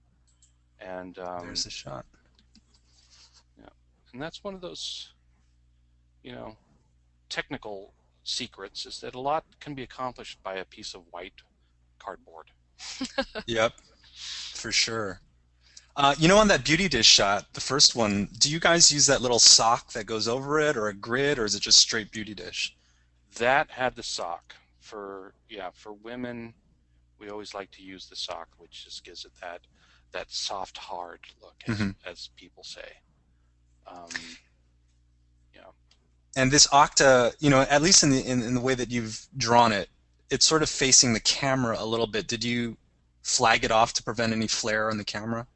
And There's the shot. yeah, and that's one of those, you know, technical secrets is that a lot can be accomplished by a piece of white cardboard. Yep, for sure. On that beauty dish shot, the first one, do you guys use that little sock that goes over it, or a grid, or is it just straight beauty dish? That had the sock for women. We always like to use the sock, which just gives it that soft, hard look, Hmm. as people say. Um, yeah. And this Octa, at least in the way that you've drawn it, it's sort of facing the camera a little bit. Did you flag it off to prevent any flare on the camera?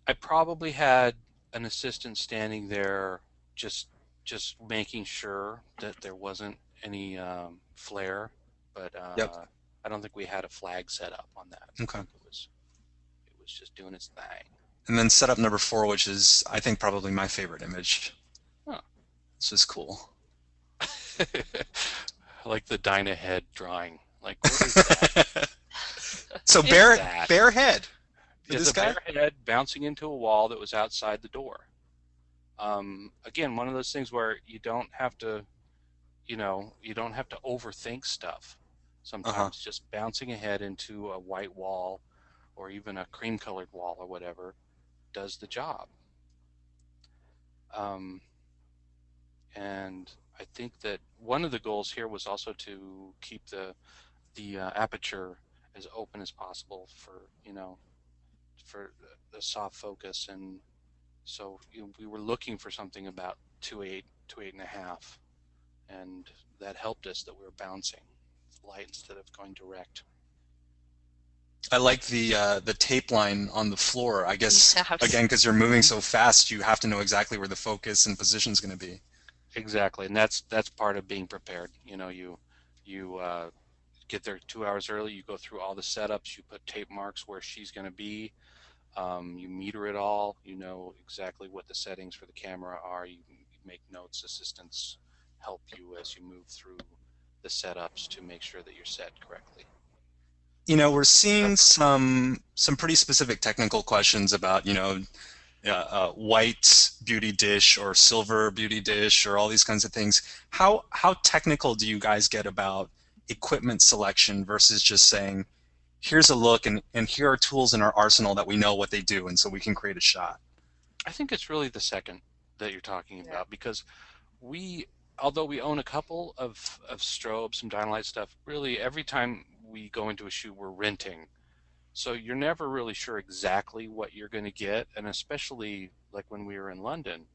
I probably had an assistant standing there just just making sure that there wasn't any flare, but Yep. I don't think we had a flag set up on that. I Okay. think it was just doing its thing. And then setup number 4, which is, I think, probably my favorite image. Huh. This is cool. Like the Dyna head drawing. Like, what is that? So What is bare that? head for It's this a guy? bare head bouncing into a wall that was outside the door. Again, one of those things where you don't have to overthink stuff. Uh-huh. Sometimes just bouncing a head into a white wall or even a cream colored wall or whatever does the job. Um, and I think that one of the goals here was also to keep the aperture as open as possible for the soft focus, and so we were looking for something about 2.8 to 8.5, and that helped us that we were bouncing light instead of going direct. I like the tape line on the floor. I guess Yeah, again, because you're moving Hmm. so fast, you have to know exactly where the focus and position is going to be. Exactly, and that's part of being prepared. You know, you get there 2 hours early. You go through all the setups. You put tape marks where she's going to be. You meter it all. You know exactly what the settings for the camera are. You make notes. Assistants help you as you move through the setups to make sure that you're set correctly. You know, we're seeing some pretty specific technical questions about, white beauty dish or silver beauty dish or all these kinds of things. How technical do you guys get about equipment selection versus just saying, here's a look and here are tools in our arsenal that we know what they do and so we can create a shot? I think it's really the second that you're talking yeah. about because we, although we own a couple of strobes, some Dynalite stuff, really every time we go into a shoot, we're renting. So you're never really sure exactly what you're going to get, and especially like when we were in London,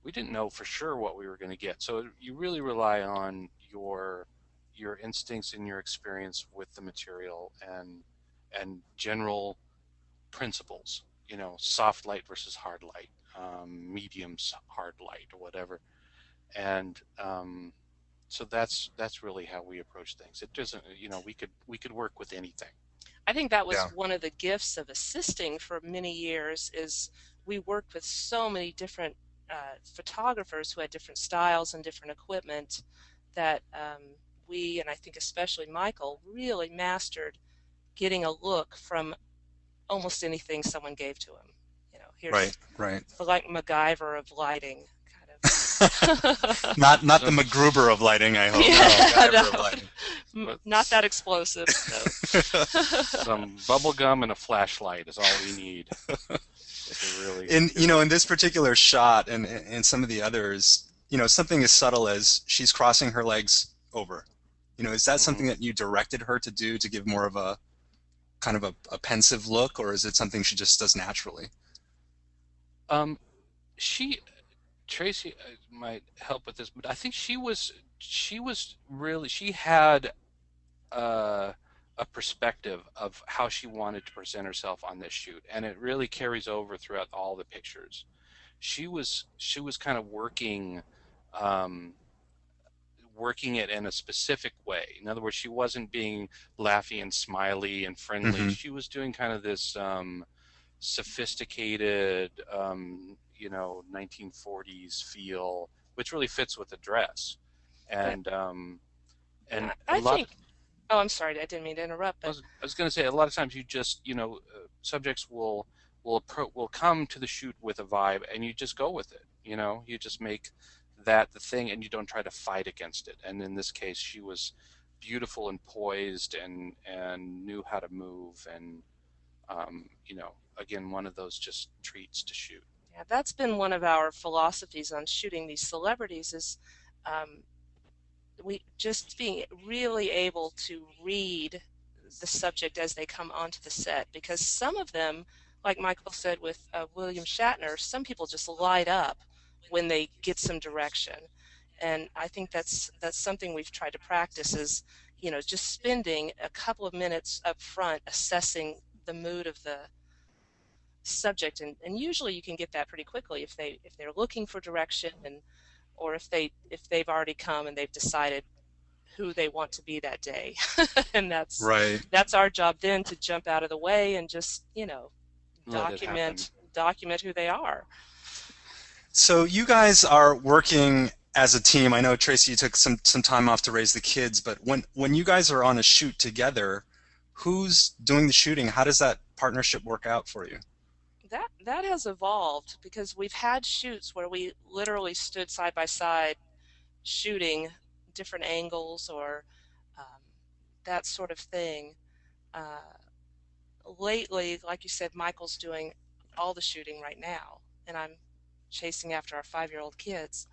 we didn't know for sure what we were going to get. So you really rely on your instincts and your experience with the material and general principles. You know, soft light versus hard light, mediums hard light or whatever, and so that's really how we approach things. It doesn't, you know, we could work with anything. I think that was Yeah, one of the gifts of assisting for many years is we worked with so many different photographers who had different styles and different equipment that we, and I think especially Michael, really mastered getting a look from almost anything someone gave to him. You know, right, here's right. like MacGyver of lighting, kind of. Not the So, MacGruber of lighting, I hope. No, Yeah, MacGyver of lighting. no, but not that explosive. No. some bubble gum and a flashlight is all we need to really In get the. in this particular shot and some of the others, something as subtle as she's crossing her legs over. Is that Mhm. something that you directed her to do to give more of a kind of a pensive look, or is it something she just does naturally? Um, she Tracy might help with this, but I think she was really she had uh, a perspective of how she wanted to present herself on this shoot, and it really carries over throughout all the pictures. She was kind of um, working it in a specific way. In other words, she wasn't being laughy and smiley and friendly. Hmm. She was doing kind of this sophisticated, 1940s feel, which really fits with the dress. But And um, and and a I lot. think, oh, I'm sorry, I didn't mean to interrupt, I but was going to say a lot of times you just subjects will come to the shoot with a vibe and you just go with it. You just make that the thing and you don't try to fight against it. And in this case, she was beautiful and poised and knew how to move and again one of those just treats to shoot. yeah, that's been one of our philosophies on shooting these celebrities is um, we just being really able to read the subject as they come onto the set because some of them, like Michael said with William Shatner, some people just light up when they get some direction, and I think that's something we've tried to practice is just spending a couple of minutes up front assessing the mood of the subject, and usually you can get that pretty quickly if they're looking for direction and or if they've already come and they've decided who they want to be that day. And that's Right. that's our job then to jump out of the way and just Let it happen. document who they are. So you guys are working as a team. I know, Tracy, you took some time off to raise the kids, but when you guys are on a shoot together, who's doing the shooting? How does that partnership work out for you? That has evolved because we've had shoots where we literally stood side by side shooting different angles or um, that sort of thing. uh, Lately, like you said, Michael's doing all the shooting right now, and I'm chasing after our 5-year-old kids.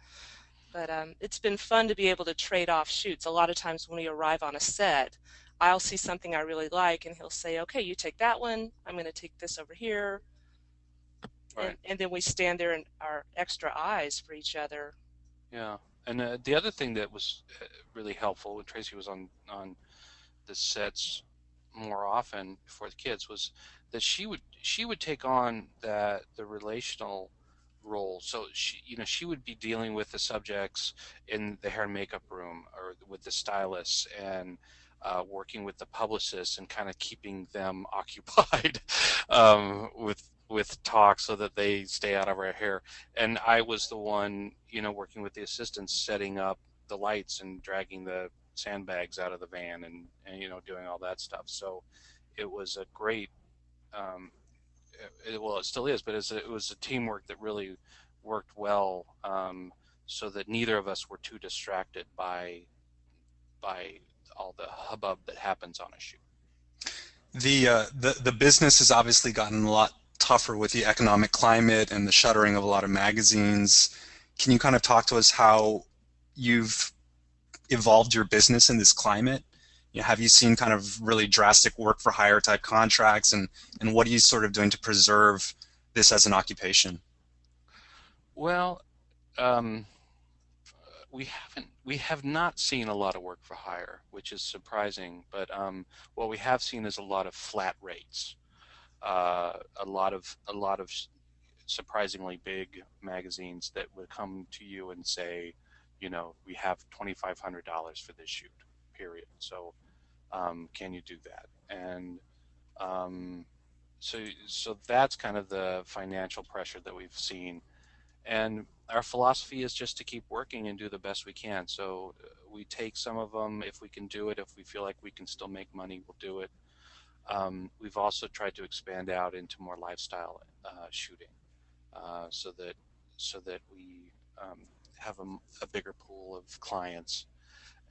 But it's been fun to be able to trade off shoots. A lot of times when we arrive on a set, I'll see something I really like, and he'll say, "Okay, you take that one. I'm going to take this over here," Right. and then we stand there and our extra eyes for each other. Yeah. And the other thing that was really helpful when Tracy was on the sets more often before the kids was that she would take on the relational role. So she would be dealing with the subjects in the hair and makeup room or with the stylists and working with the publicists and kind of keeping them occupied with talk so that they stay out of our hair. And I was the one, working with the assistants, setting up the lights and dragging the sandbags out of the van and doing all that stuff. So it was a great, um, well, it still is, but it was a teamwork that really worked well, so that neither of us were too distracted by all the hubbub that happens on a shoot. The business has obviously gotten a lot tougher with the economic climate and the shuttering of a lot of magazines. Can you kind of talk to us how you've evolved your business in this climate? Have you seen kind of really drastic work for hire type contracts, and what are you sort of doing to preserve this as an occupation? Well, we have not seen a lot of work for hire, which is surprising. But what we have seen is a lot of flat rates, a lot of surprisingly big magazines that would come to you and say, we have $2,500 for this shoot, period. So can you do that? And um, so that's kind of the financial pressure that we've seen. And our philosophy is just to keep working and do the best we can. So we take some of them if we can do it. If we feel like we can still make money, we'll do it. We've also tried to expand out into more lifestyle shooting, so that we have a bigger pool of clients,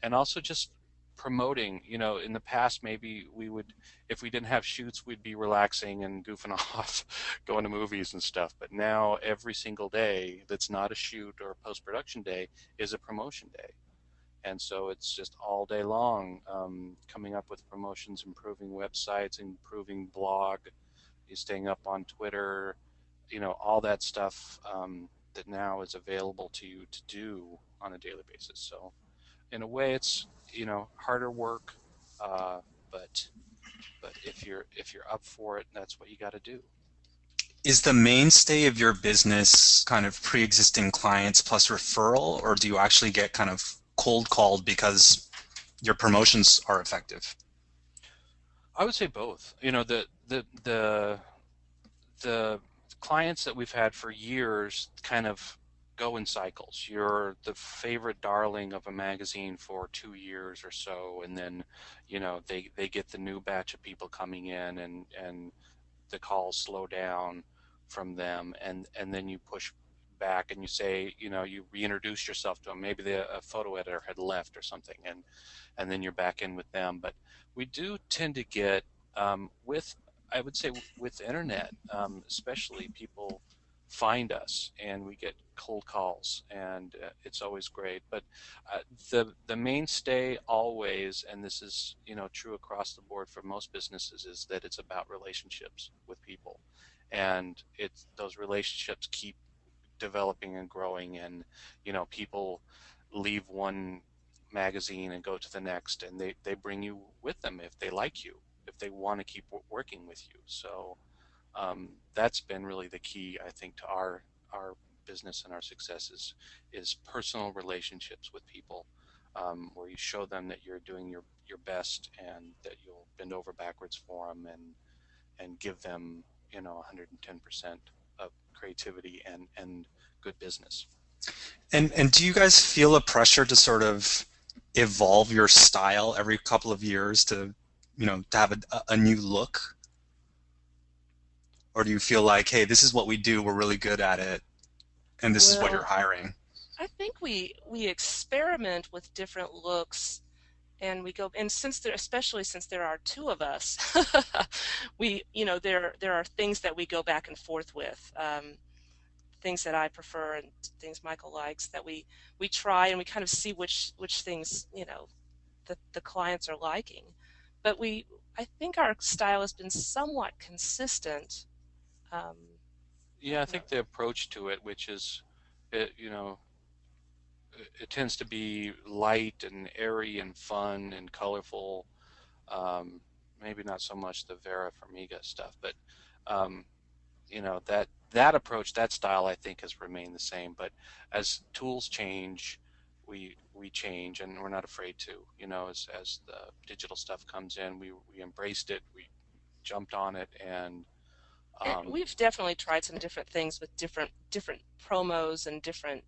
and also just promoting. In the past, maybe we would, if we didn't have shoots, we'd be relaxing and goofing off, going to movies and stuff. But now every single day that's not a shoot or a post-production day is a promotion day. And so it's just all day long, coming up with promotions, improving websites, improving blog, staying up on Twitter, all that stuff, that now is available to you to do on a daily basis. So in a way, it's harder work, uh, but if you're up for it, that's what you got to do. Is the mainstay of your business kind of pre-existing clients plus referral, or do you actually get kind of cold called because your promotions are effective? I would say both. The clients that we've had for years kind of go in cycles. You're the favorite darling of a magazine for 2 years or so, and then they get the new batch of people coming in, and the calls slow down from them, and then you push back and you say, you reintroduce yourself to them. Maybe a photo editor had left or something, and then you're back in with them. But we do tend to get, with, I would say, with the internet, especially, people find us and we get cold calls, and it's always great. But the mainstay always, and this is true across the board for most businesses, is that it's about relationships with people, and it's those relationships keep developing and growing. And people leave one magazine and go to the next, and they bring you with them if they like you, if they want to keep working with you. So that's been really the key, I think, to our business and our successes, is personal relationships with people, where you show them that you're doing your best, and that you'll bend over backwards for them, and give them 110% of creativity and good business. And do you guys feel a pressure to sort of evolve your style every couple of years to to have a new look? Or do you feel like, hey, this is what we do, we're really good at it, and this is what you're Well, hiring? I think we experiment with different looks, and we go, and especially since there are two of us, we there are things that we go back and forth with, things that I prefer and things Michael likes, that we try, and we kind of see which things the clients are liking. But I think our style has been somewhat consistent. um, Yeah, I you know, think the approach to it, which is, it, it tends to be light and airy and fun and colorful, um, maybe not so much the Vera Farmiga stuff, but you know, that approach, that style, I think has remained the same. But as tools change, we change, and we're not afraid to. You know, as the digital stuff comes in, we embraced it, we jumped on it, and we've definitely tried some different things with different promos and different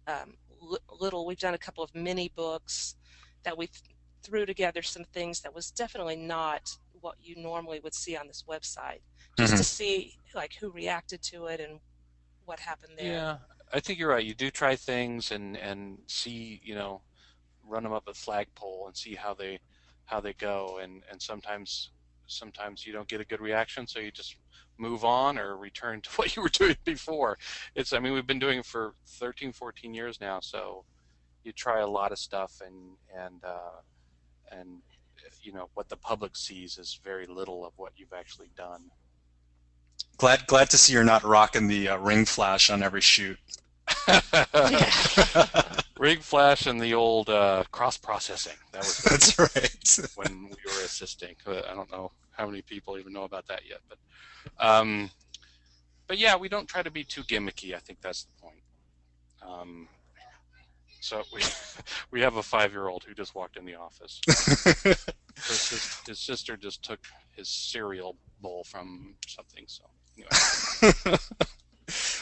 little. We've done a couple of mini books that we threw together some things that was definitely not what you normally would see on this website, just to see like who reacted to it and what happened there. Yeah, I think you're right. You do try things and see, you know, run them up a flagpole and see how they go, and sometimes you don't get a good reaction, so you just move on or return to what you were doing before. I mean, we've been doing it for 13, 14 years now, so you try a lot of stuff, and you know, what the public sees is very little of what you've actually done. Glad to see you're not rocking the ring flash on every shoot. Ring flash and the old cross processing. That's right. When we were assisting. I don't know how many people even know about that yet, but yeah, we don't try to be too gimmicky. I think that's the point. So we have a 5-year-old who just walked in the office. His sister just took his cereal bowl from something. So anyway.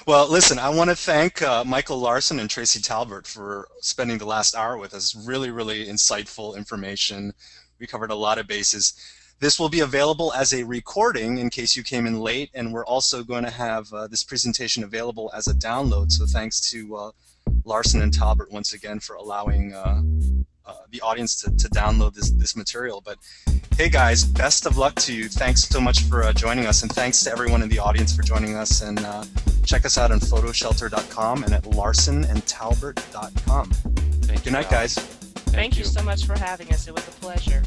Well, listen, I want to thank Michael Larsen and Tracy Talbert for spending the last hour with us. Really, really insightful information. We covered a lot of bases. This will be available as a recording in case you came in late, and we're also going to have this presentation available as a download. So thanks to Larsen and Talbert once again for allowing the audience to download this material. But hey guys, best of luck to you. Thanks so much for joining us, and thanks to everyone in the audience for joining us. And check us out on PhotoShelter.com and at LarsenandTalbert.com. Good night, guys. Thank you so much for having us. It was a pleasure.